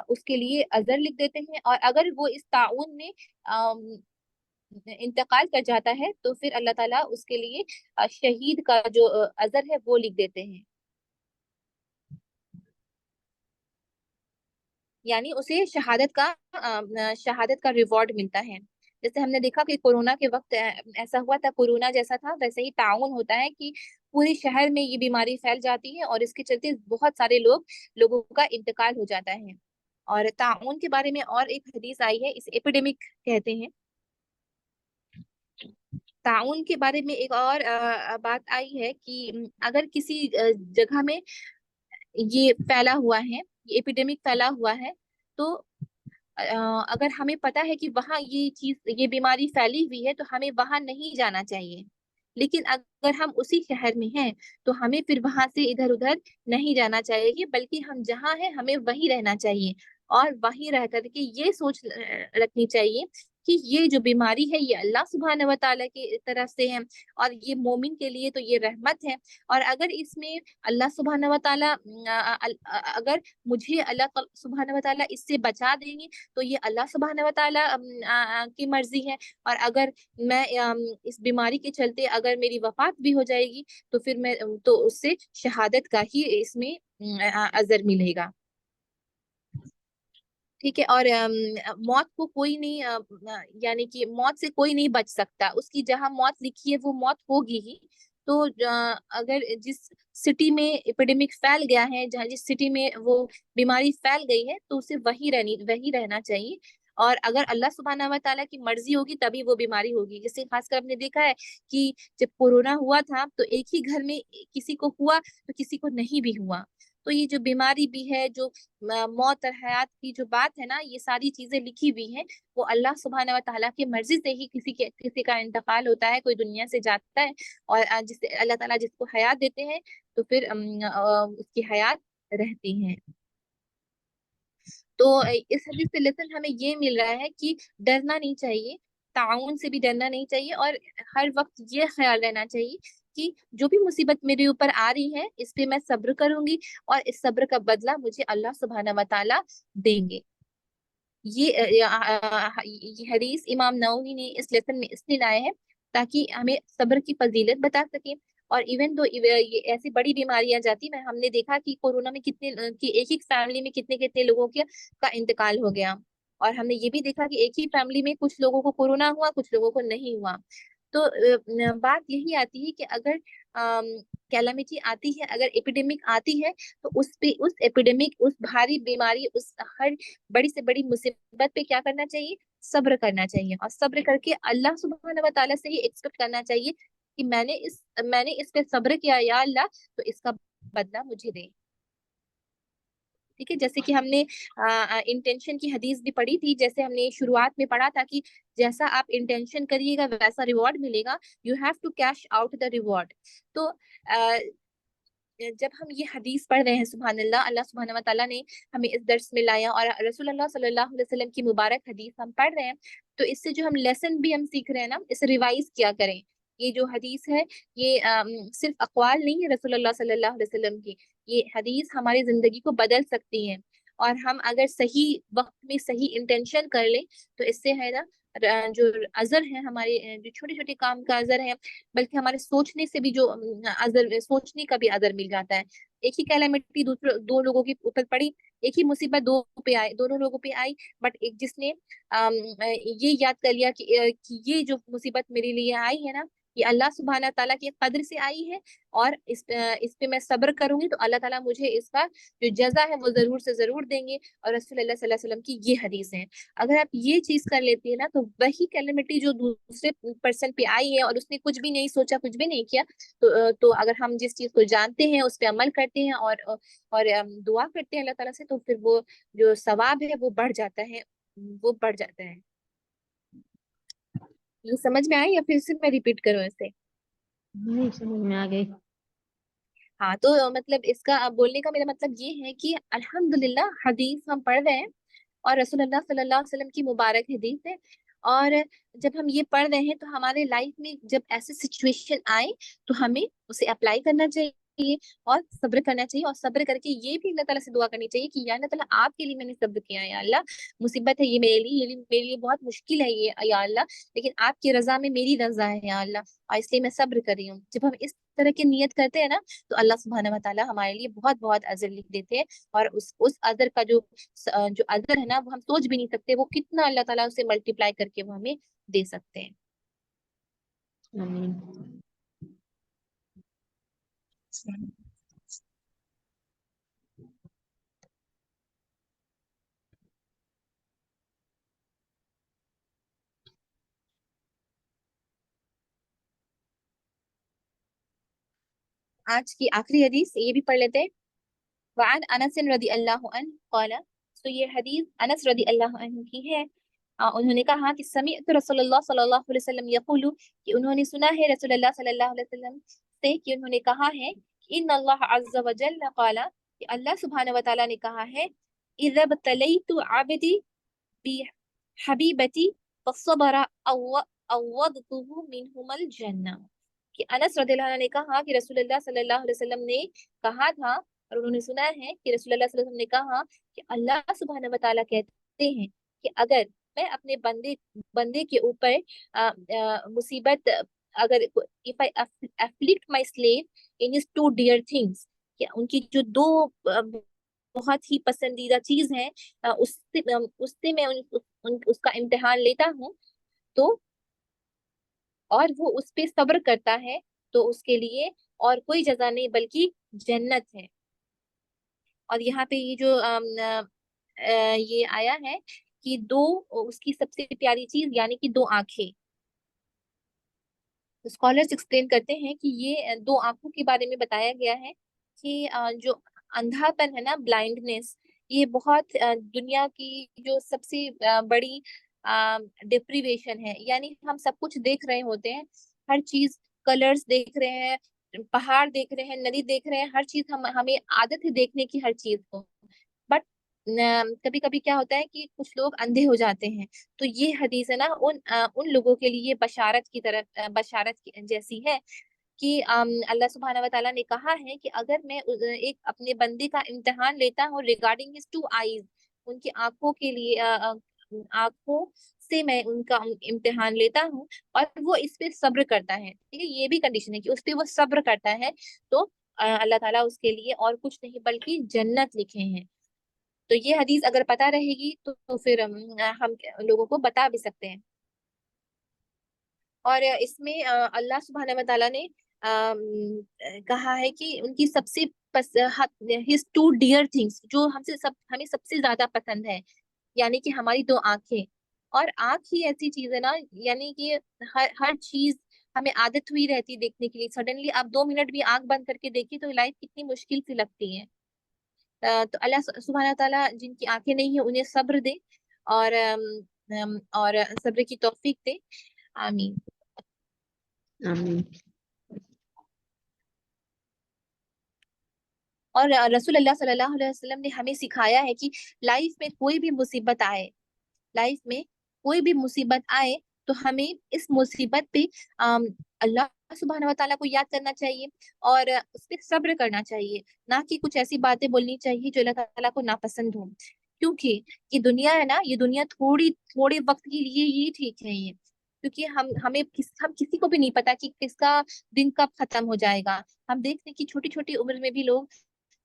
اس کے لیے اجر لکھ دیتے ہیں. اور اگر وہ اس تعاون میں انتقال کر جاتا ہے تو پھر اللہ تعالیٰ اس کے لیے شہید کا جو اجر ہے وہ لکھ دیتے ہیں. یعنی اسے شہادت کا ریوارڈ ملتا ہے. جیسے ہم نے دیکھا کہ کورونا کے وقت ایسا ہوا تھا، کورونا جیسا تھا، ویسے ہی تعاون ہوتا ہے کہ پورے شہر میں یہ بیماری پھیل جاتی ہے اور اس کے چلتے بہت سارے لوگوں کا انتقال ہو جاتا ہے. اور تعاون کے بارے میں اور ایک حدیث آئی ہے، اس ایپیڈیمک کہتے ہیں. تعاون کے بارے میں ایک اور بات آئی ہے کہ اگر کسی جگہ میں یہ پھیلا ہوا ہے، یہ ایپیڈیمک پھیلا ہوا ہے، تو اگر ہمیں پتا ہے کہ وہاں یہ بیماری پھیلی ہوئی ہے تو ہمیں وہاں نہیں جانا چاہیے. لیکن اگر ہم اسی شہر میں ہیں تو ہمیں پھر وہاں سے ادھر ادھر نہیں جانا چاہیے، بلکہ ہم جہاں ہیں ہمیں وہیں رہنا چاہیے. اور وہیں رہ کر کے یہ سوچ رکھنی چاہیے کہ یہ جو بیماری ہے یہ اللہ سبحانہ و تعالیٰ کی طرف سے ہے، اور یہ مومن کے لیے تو یہ رحمت ہے. اور اگر اس میں اللہ سبحانہ و تعالیٰ اگر مجھے اللہ سبحانہ و تعالیٰ اس سے بچا دیں گے تو یہ اللہ سبحانہ و تعالیٰ کی مرضی ہے. اور اگر میں اس بیماری کے چلتے اگر میری وفات بھی ہو جائے گی تو پھر میں تو اس سے شہادت کا ہی اس میں اجر ملے گا. ٹھیک ہے. اور موت کو کوئی نہیں یعنی کہ موت سے کوئی نہیں بچ سکتا، اس کی جہاں موت لکھی ہے وہ موت ہوگی ہی. تو اگر جس سٹی میں ایپیڈیمک پھیل گیا ہے، جس سٹی میں وہ بیماری پھیل گئی ہے، تو اسے وہی رہنا چاہیے. اور اگر اللہ سبحانہ و تعالیٰ کی مرضی ہوگی تبھی وہ بیماری ہوگی. جیسے خاص کر ہم نے دیکھا ہے کہ جب کورونا ہوا تھا تو ایک ہی گھر میں کسی کو ہوا تو کسی کو نہیں بھی ہوا. تو یہ جو بیماری بھی ہے، جو موت اور حیات کی جو بات ہے نا، یہ ساری چیزیں لکھی ہوئی ہیں، وہ اللہ سبحانہ و تعالیٰ کی مرضی سے ہی کسی کا انتقال ہوتا ہے، کوئی دنیا سے جاتا ہے. اور جس اللہ تعالیٰ جس کو حیات دیتے ہیں تو پھر اس کی حیات رہتی ہیں. تو اس حدیث سے لیسن ہمیں یہ مل رہا ہے کہ ڈرنا نہیں چاہیے، تعاون سے بھی ڈرنا نہیں چاہیے، اور ہر وقت یہ خیال رہنا چاہیے کہ جو بھی مصیبت میرے اوپر آ رہی ہے اس پہ میں صبر کروں گی، اور اس صبر کا بدلہ مجھے اللہ سبحانہ و تعالیٰ دیں گے. یہ حدیث امام نووی نے اس لیسن میں اس لیے لائے ہیں تاکہ ہمیں صبر کی فضیلت بتا سکیں. اور ایون تو یہ ایسی بڑی بیماریاں جاتی ہیں، ہم نے دیکھا کہ کورونا میں ایک ہی فیملی میں کتنے لوگوں کا انتقال ہو گیا. اور ہم نے یہ بھی دیکھا کہ ایک ہی فیملی میں کچھ لوگوں کو کورونا ہوا، کچھ لوگوں کو نہیں ہوا. تو بات یہی آتی ہے کہ اگر کیلامٹی آتی ہے، اگر ایپیڈیمک آتی ہے، تو اس ایپیڈیمک، اس بھاری بیماری، اس ہر بڑی سے بڑی مصیبت پہ کیا کرنا چاہیے؟ صبر کرنا چاہیے. اور صبر کر کے اللہ سبحانہ و تعالیٰ سے ہی ایکسپیکٹ کرنا چاہیے کہ میں نے اس پہ صبر کیا یا اللہ، تو اس کا بدلہ مجھے دے. ٹھیک ہے. جیسے کہ ہم نے انٹینشن کی حدیث بھی پڑھی تھی، جیسے ہم نے شروعات میں پڑھا تھا کہ جیسا آپ انٹینشن کریے گا ویسا ریوارڈ ملے گا. You have to cash out the reward. تو جب ہم یہ حدیث پڑھ رہے ہیں، سبحان اللہ، اللہ سبحانہ و تعالیٰ نے ہمیں اس درس میں لایا اور رسول اللہ صلی اللہ علیہ وسلم کی مبارک حدیث ہم پڑھ رہے ہیں، تو اس سے جو ہم لیسن بھی ہم سیکھ رہے ہیں نا، اسے ریوائز کیا کریں. یہ جو حدیث ہے یہ صرف اقوال نہیں ہے رسول اللہ صلی اللہ علیہ وسلم کی، یہ حدیث ہماری زندگی کو بدل سکتی ہے. اور ہم اگر صحیح وقت میں صحیح انٹینشن کر لیں تو اس سے ہے نا جو اجر ہے، ہمارے جو چھوٹے چھوٹے کام کا اجر ہے، بلکہ ہمارے سوچنے سے بھی جو سوچنے کا بھی اجر مل جاتا ہے. ایک ہی کیلامٹی دو لوگوں کے اوپر پڑی، ایک ہی مصیبت دونوں لوگوں پہ آئی، بٹ ایک جس نے یہ یاد کر لیا کہ یہ جو مصیبت میرے لیے آئی ہے نا، یہ اللہ سبحانہ تعالیٰ کی قدر سے آئی ہے، اور اس پہ میں صبر کروں گی تو اللہ تعالیٰ مجھے اس کا جو جزا ہے وہ ضرور سے ضرور دیں گے. اور رسول اللہ صلی اللہ علیہ وسلم کی یہ حدیث ہے. اگر آپ یہ چیز کر لیتی ہے نا، تو وہی کیلامٹی جو دوسرے پرسن پہ آئی ہے اور اس نے کچھ بھی نہیں سوچا، کچھ بھی نہیں کیا، تو اگر ہم جس چیز کو جانتے ہیں اس پہ عمل کرتے ہیں اور دعا کرتے ہیں اللہ تعالیٰ سے، تو پھر وہ جو ثواب ہے وہ بڑھ جاتا ہے، وہ بڑھ جاتا ہے. یہ سمجھ میں آئی یا پھر سے میں ریپیٹ کروں اسے؟ نہیں سمجھ میں آ گئی. ہاں. تو مطلب اس کا بولنے کا میرا مطلب یہ ہے کہ الحمدللہ حدیث ہم پڑھ رہے ہیں اور رسول اللہ صلی اللہ علیہ وسلم کی مبارک حدیث ہے، اور جب ہم یہ پڑھ رہے ہیں تو ہمارے لائف میں جب ایسے سچویشن آئے تو ہمیں اسے اپلائی کرنا چاہیے. चाहिए और सब्र करना चाहिए, और सब्र करके ये भी अल्लाह ताला से दुआ करनी चाहिए कि या अल्लाह ताला आपके लिए मैंने सब्र किया है, या अल्लाह मुसीबत है ये मेरे लिए बहुत मुश्किल है ये, या अल्लाह लेकिन आपकी रजा में मेरी रजा है या अल्लाह, और इसलिए मैं सब्र कर रही हूँ। जब हम इस तरह की नियत करते हैं ना, तो अल्लाह सुब्हानहू व तआला हमारे लिए बहुत बहुत अजर लिख देते हैं, और उस अजर का जो अजर है ना, वो हम सोच भी नहीं सकते वो कितना अल्लाह ताला उसे मल्टीप्लाई करके वो हमें दे सकते हैं। आमीन। आज की आखिरी हदीस ये भी पढ़ लेते हैं। वअन अनस रदी अल्लाहु अन्हु क़ाल, तो ये हदीस अनस रदी अल्लाहु अन्हु की है। उन्होंने कहा कि समीअतु रसूलुल्लाह सल्लल्लाहु अलैहि वसल्लम यक़ूलु, कि उन्होंने सुना है रसूलुल्लाह सल्लल्लाहु अलैहि वसल्लम से कि उन्होंने कहा है कि इन्नल्लाह अज़्ज़ा व जल्ल क़ाला, कि अल्लाह सुब्हानहू व तआला ने कहा है, इज़ा बतलैतु अब्दी बि हबीबती फसबरा अव्वदतुहु मिनहुमल जन्नह, कि अनस रदियल्लाहु अन्हु ने कहा कि रसूलुल्लाह सल्लल्लाहु अलैहि वसल्लम ने कहा था, और उन्होंने सुना है कि रसूलुल्लाह सल्लल्लाहु अलैहि वसल्लम ने कहा कि अल्लाह सुब्हानहू व तआला कहते हैं कि अगर मैं अपने बंदे के ऊपर मुसीबत, अगर if I afflict my slave in his two dear things, कि उनकी जो दो बहुत ही पसंदीदा चीज है, उससे मैं उसका इम्तिहान लेता हूँ, तो और वो उस पे सब्र करता है, तो उसके लिए और कोई जजा नहीं बल्कि जन्नत है। और यहाँ पे ये जो ये आया है कि दो, उसकी सबसे प्यारी चीज यानी कि दो आंखें। स्कॉलर्स एक्सप्लेन करते हैं कि ये दो आंखों के बारे में बताया गया है कि जो अंधापन है ना, ब्लाइंडनेस, ये बहुत दुनिया की जो सबसे बड़ी डिप्रीवेशन है। यानी हम सब कुछ देख रहे होते हैं, हर चीज, कलर्स देख रहे हैं, पहाड़ देख रहे हैं, नदी देख रहे हैं, हर चीज हमें आदत है देखने की हर चीज को, बट कभी कभी क्या होता है कि कुछ लोग अंधे हो जाते हैं। तो ये हदीस है ना, उन लोगों के लिए बशारत की तरफ, जैसी है कि अल्लाह सुब्हानहू व तआला ने कहा है कि अगर मैं एक अपने बंदे का इम्तिहान लेता हूँ रिगार्डिंग हिज टू आईज, उनकी आंखों के लिए, आंखों से मैं उनका इम्तिहान लेता हूँ, और वो इस पे सब्र करता है, ठीक है, ये भी कंडीशन है कि उस पे वो सब्र करता है, तो अल्लाह ताला उसके लिए और कुछ नहीं बल्कि जन्नत लिखे हैं। तो ये हदीस अगर पता रहेगी तो फिर हम लोगों को बता भी सकते हैं। और इसमें अल्लाह सुब्हानहू व तआला ने कहा है कि उनकी सबसे हिज टू डियर थिंग्स, जो हमें सबसे ज्यादा पसंद है, यानी कि हमारी दो आंखें। और आंख ही ऐसी चीज है ना, यानी कि हर हर चीज हमें आदत हुई रहती है देखने के लिए, सडनली आप 2 मिनट भी आंख बंद करके देखिए तो लाइफ कितनी मुश्किल सी लगती है। तो अल्लाह सुब्हानहू तआला जिनकी आंखें नहीं है उन्हें सब्र दे, और और सब्र की तौफीक दे। आमीन। आमीन। और रसूलुल्लाह सल्लल्लाहु अलैहि वसल्लम ने हमें सिखाया है कि लाइफ में कोई भी मुसीबत आए, लाइफ में कोई भी मुसीबत आए, तो हमें इस मुसीबत पे अल्लाह सुब्हानहू व तआला को याद करना चाहिए, और उस पे सब्र करना चाहिए, ना कि कुछ ऐसी बातें बोलनी चाहिए जो अल्लाह ताला को नापसंद हो। क्योंकि ये दुनिया है ना, ये दुनिया थोड़े वक्त के लिए ही ठीक है ये, क्योंकि हम किसी को भी नहीं पता कि किसका दिन कब खत्म हो जाएगा। हम देखते हैं कि छोटी छोटी उम्र में भी लोग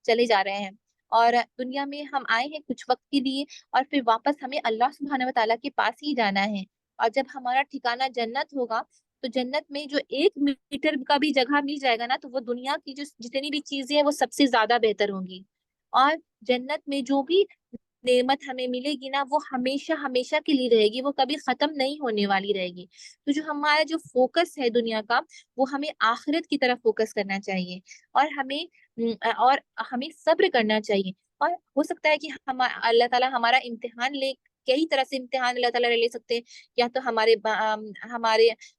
चले जा रहे हैं, और दुनिया में हम आए हैं कुछ वक्त के लिए, और फिर वापस हमें अल्लाह सुब्हानहू व तआला के पास ही जाना है। और जब हमारा ठिकाना जन्नत होगा, तो जन्नत में जो 1 मीटर का भी जगह मिल जाएगा ना, तो वो दुनिया की जो जितनी भी चीजें हैं वो सबसे ज्यादा बेहतर होंगी। और जन्नत में जो भी नेमत हमें मिलेगी ना, वो हमेशा हमेशा के लिए रहेगी, वो कभी खत्म नहीं होने वाली रहेगी। तो जो हमारा जो फोकस है दुनिया का, वो हमें आखिरत की तरफ फोकस करना चाहिए, और हमें सब्र करना चाहिए। और हो सकता है कि हम अल्लाह ताला हमारा इम्तिहान कई तरह से इम्तिहान अल्लाह ताला ले सकते हैं। या तो हमारे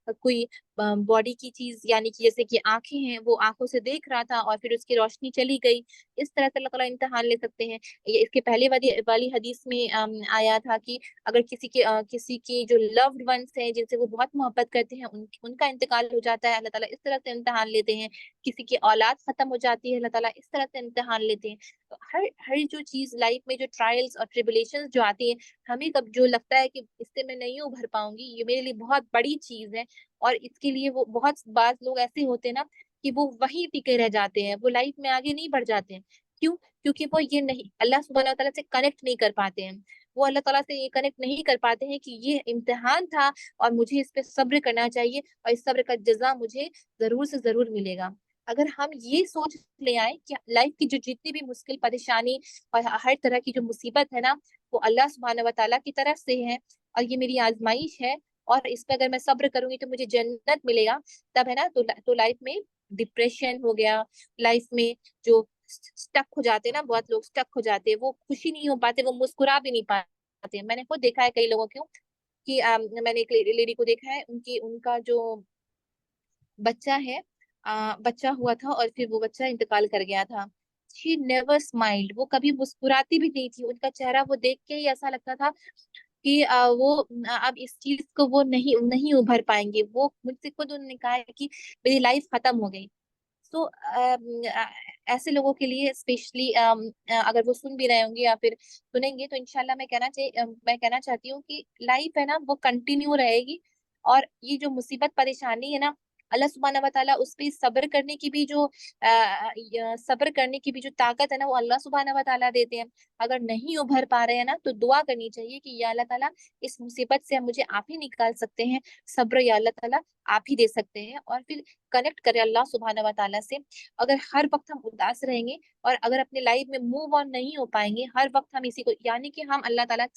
कोई बॉडी की चीज, यानी कि जैसे कि आंखें हैं, वो आंखों से देख रहा था और फिर उसकी रोशनी चली गई, इस तरह से अल्लाह ताला इम्तिहान ले सकते हैं। ये इसके पहले वाली वाली हदीस में आया था कि अगर किसी की जो लव्ड वंस हैं, जिनसे वो बहुत मोहब्बत करते हैं, उनका इंतकाल हो जाता है, अल्लाह ताला इस तरह से इम्तिहान लेते हैं। किसी की औलाद खत्म हो जाती है, अल्लाह ताला इस तरह से इम्तिहान लेते हैं। तो हर हर जो चीज लाइफ में, जो ट्रायल्स और ट्रिबुलेशंस जो आती हैं, हमें कब जो लगता है कि इससे मैं नहीं उभर पाऊंगी, ये मेरे लिए बहुत बड़ी चीज है, और इसके लिए वो बहुत बात लोग ऐसे होते हैं ना कि वो वहीं टिके रह जाते हैं, वो लाइफ में आगे नहीं बढ़ जाते हैं। क्यों? क्योंकि वो ये नहीं, अल्लाह सुब्हानहू व तआला से कनेक्ट नहीं कर पाते हैं। वो अल्लाह ताला से ये कनेक्ट नहीं कर पाते हैं कि ये इम्तिहान था और मुझे इस पे सब्र करना चाहिए, और इस सब्र का जजा मुझे जरूर से जरूर मिलेगा। अगर हम ये सोच ले आए कि लाइफ की जो जितनी भी मुश्किल परेशानी और हर तरह की जो मुसीबत है ना, वो अल्लाह सुब्हानहू व तआला की तरफ से है, और ये मेरी आजमाइश है, और इस पे अगर मैं सब्र करूंगी तो मुझे जन्नत मिलेगा, तब है ना, तो लाइफ में डिप्रेशन हो गया, लाइफ में जो स्टक हो जाते हैं ना, बहुत लोग स्टक हो जाते हैं, वो खुशी नहीं हो पाते, वो मुस्कुरा भी नहीं पाते। मैंने खुद देखा है कई लोगों को कि मैंने एक लेडी को देखा है, उनका जो बच्चा है, बच्चा हुआ था और फिर वो बच्चा इंतकाल कर गया था। शी नेवर स्माइल्ड, वो कभी मुस्कुराती भी नहीं थी, उनका चेहरा वो देख के ही ऐसा लगता था कि वो अब इस चीज को वो नहीं नहीं उभर पाएंगे। वो मुझसे खुद उन्होंने कहा है कि मेरी लाइफ खत्म हो गई। तो ऐसे लोगों के लिए स्पेशली अगर वो सुन भी रहे होंगे या फिर सुनेंगे, तो इंशाल्लाह मैं कहना चाहती हूँ कि लाइफ है ना, वो कंटिन्यू रहेगी, और ये जो मुसीबत परेशानी है ना, अल्लाह सुब्हानहू व तआला उस पे सब्र करने की भी जो सब्र करने की भी जो ताकत है ना, वो अल्लाह सुब्हानहू व तआला देते हैं। अगर नहीं उभर पा रहे हैं ना, तो दुआ करनी चाहिए कि या अल्लाह ताला, इस मुसीबत से मुझे आप ही निकाल सकते हैं, सब्र या अल्लाह ताला आप ही दे सकते हैं, और फिर कनेक्ट करें अल्लाह सुब्हानहू व तआला से। अगर हर वक्त हम उदास रहेंगे और अगर अपने लाइफ में मूव ऑन नहीं हो पाएंगे, हर वक्त हम इसी को, यानी कि हम अल्लाह ताला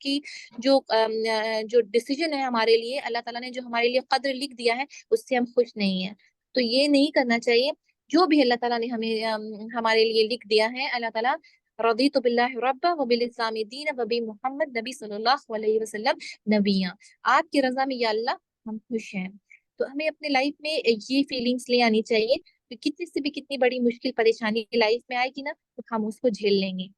की जो डिसीजन है हमारे लिए, अल्लाह ताला ने जो हमारे लिए कद्र लिख दिया है, उससे हम खुश नहीं है। तो ये नहीं करना चाहिए। जो भी अल्लाह ताला ने हमारे लिए लिख दिया है, अल्लाह ताला, रदीतु बिल्लाहि रब्बा व बिल इस्लामी दीन व बि मुहम्मद नबी सल्लल्लाहु अलैहि वसल्लम नबिया, आपकी रजा में या अल्लाह हम खुश हैं। तो हमें अपने लाइफ में ये फीलिंग्स ले आनी चाहिए कि कितनी से भी कितनी बड़ी मुश्किल परेशानी लाइफ में आएगी ना, तो हम उसको झेल लेंगे,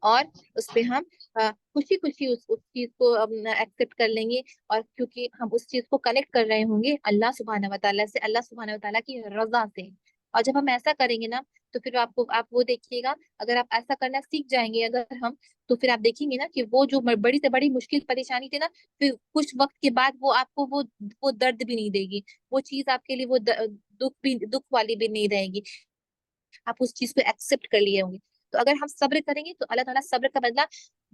और उस पे हम खुशी खुशी उस चीज को एक्सेप्ट कर लेंगे, और क्योंकि हम उस चीज को कनेक्ट कर रहे होंगे अल्लाह सुब्हानहू व तआला से, अल्लाह सुब्हानहू व तआला की रजा से। और जब हम ऐसा करेंगे ना, तो फिर आप वो देखिएगा, अगर आप ऐसा करना सीख जाएंगे अगर हम, तो फिर आप देखेंगे ना कि वो जो बड़ी से बड़ी मुश्किल परेशानी थी ना, फिर कुछ वक्त के बाद वो आपको वो दर्द भी नहीं देगी, वो चीज आपके लिए वो दुख वाली भी नहीं रहेगी, आप उस चीज को एक्सेप्ट कर लिए होंगे। तो अगर हम सब्र करेंगे, तो अल्लाह ताला सब्र का बदला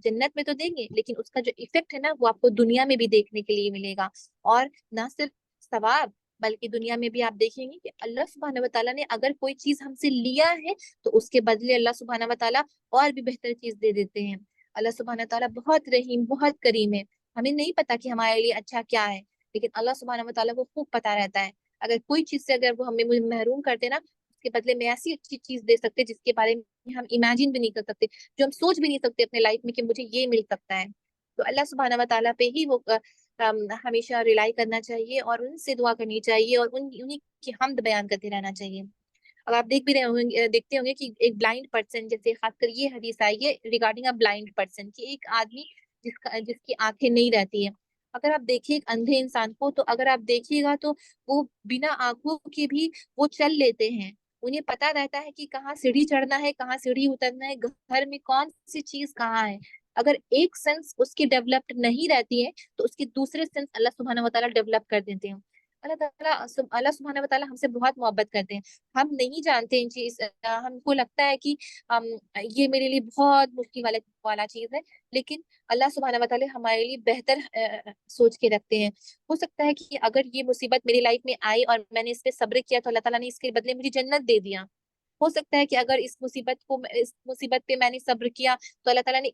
जन्नत में तो देंगे, लेकिन उसका जो इफेक्ट है ना, वो आपको दुनिया में भी देखने के लिए मिलेगा। और ना सिर्फ सवाब, बल्कि दुनिया में भी आप देखेंगे कि अल्लाह सुब्हानहू व तआला ने अगर कोई चीज हमसे लिया है, तो उसके बदले अल्लाह सुब्हानहू व तआला और भी बेहतर चीज दे देते हैं। अल्लाह सुब्हानहू व तआला बहुत रहीम, बहुत करीम है। हमें नहीं पता कि हमारे लिए अच्छा क्या है, लेकिन अल्लाह सुब्हानहू व तआला को खूब पता रहता है। अगर कोई चीज से अगर वो हमें महरूम करते ना, उसके बदले में ऐसी अच्छी चीज दे सकते हैं जिसके बारे में हम इमेजिन भी नहीं कर सकते, जो हम सोच भी नहीं सकते अपने लाइफ में कि मुझे ये मिल सकता है। तो अल्लाह सुब्हानहू व तआला पे ही वो हमेशा रिलाई करना चाहिए, और उनसे दुआ करनी चाहिए, और उन्हीं की हमद बयान करते रहना चाहिए। अब आप देख भी रहे होंगे, देखते होंगे कि एक ब्लाइंड पर्सन, जैसे खासकर ये हदीस आई है रिगार्डिंग अ ब्लाइंड पर्सन, कि एक आदमी जिसकी आंखें नहीं रहती है। अगर आप देखिए एक अंधे इंसान को, तो अगर आप देखिएगा तो वो बिना आंखों के भी वो चल लेते हैं। उन्हें पता रहता है कि कहाँ सीढ़ी चढ़ना है, कहाँ सीढ़ी उतरना है, घर में कौन सी चीज कहाँ है। अगर एक सेंस उसकी डेवलप्ड नहीं रहती है, तो उसके दूसरे सेंस अल्लाह सुब्हानहू व तआला डेवलप कर देते हैं। अल्लाह सुब्हानहू व तआला हमसे बहुत मोहब्बत करते हैं। हम नहीं जानते इन चीज, हमको लगता है कि हम ये मेरे लिए बहुत मुश्किल वाला चीज है, लेकिन अल्लाह सुब्हानहू व तआला हमारे लिए बेहतर सोच के रखते हैं। हो सकता है कि अगर ये मुसीबत मेरी लाइफ में आई और मैंने इस पे सब्र किया, तो अल्लाह ताला ने इसके बदले मुझे जन्नत दे दिया। हो सकता है कि अगर इस मुसीबत पे मैंने सब्र किया, तो अल्लाह ताला ने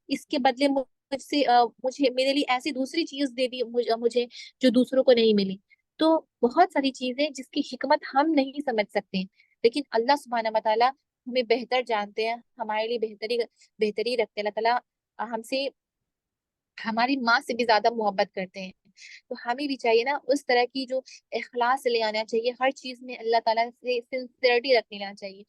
इसके बदले मुझसे मुझे मेरे लिए ऐसी दूसरी चीज दे दी, मुझे जो दूसरों को नहीं मिली। तो बहुत सारी चीजें जिसकी हिकमत हम नहीं समझ सकते, लेकिन अल्लाह सुब्हानहू व तआला हमें बेहतर जानते हैं, हमारे लिए बेहतरी बेहतरी रखते हैं। अल्लाह ताला हमसे हमारी माँ से भी ज्यादा मोहब्बत करते हैं। تو ہمیں بھی چاہیے نا اس طرح کی جو اخلاص لے آنا چاہیے، ہر چیز میں اللہ تعالیٰ سے سنسیئرٹی رکھ لینا چاہیے،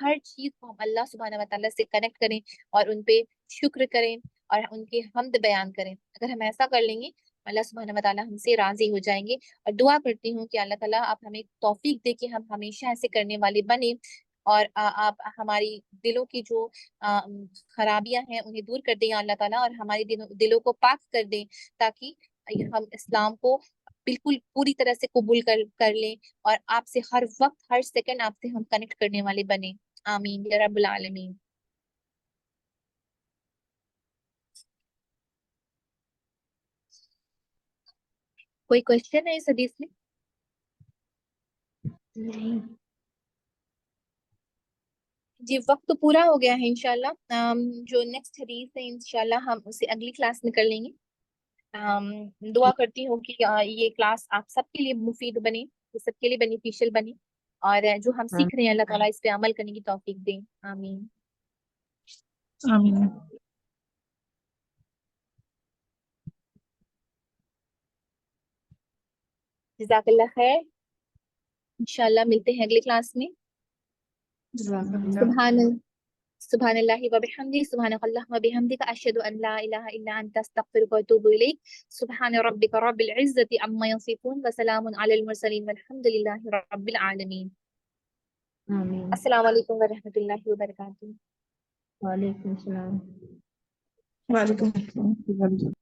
ہر چیز کو ہم اللہ سبحانہ و تعالیٰ سے کنیکٹ کریں اور ان پہ شکر کریں اور ان کی حمد بیان کریں۔ اگر ہم ایسا کر لیں گے اللہ سبحانہ و تعالیٰ ہم سے راضی ہو جائیں گے۔ اور دعا کرتی ہوں کہ اللہ تعالیٰ آپ ہمیں توفیق دے کہ ہم ہمیشہ ایسے کرنے والے بنے، اور آپ ہماری دلوں کی جو خرابیاں ہیں انہیں دور کر دیں اللہ تعالیٰ، اور ہمارے دلوں کو پاک کر دیں، تاکہ ہم اسلام کو بالکل پوری طرح سے قبول کر لیں اور آپ سے ہر وقت ہر سیکنڈ آپ سے ہم کنیکٹ کرنے والے بنے۔ آمین یا رب العالمین۔ کوئی کوشچن ہے اس حدیث میں؟ نہیں۔ جی وقت تو پورا ہو گیا ہے انشاءاللہ، جو نیکسٹ حدیث ہے انشاءاللہ ہم اسے اگلی کلاس میں کر لیں گے۔ دعا کرتی ہوں کہ یہ کلاس آپ سب کے لیے مفید بنے، سب کے لیے بینیفیشل بنے، اور جو ہم سیکھ رہے ہیں اللہ تعالیٰ اس پہ عمل کرنے کی توفیق دیں۔ آمین۔ آمین۔ جزاک اللہ خیر، انشاءاللہ ملتے ہیں اگلی کلاس میں۔ جزاک اللہ۔ سبحان اللہ و بحمدہ، سبحانک اللہم و بحمدک، اشہد ان لا الہ الا انت، استغفرک و اتوب الیک۔ سبحان ربک رب العزة عما یصفون، وسلام علی المرسلین، والحمد للہ رب العالمین۔ آمین۔ السلام علیکم ورحمۃ اللہ وبرکاتہ۔ وعلیکم السلام۔ وعلیکم السلام۔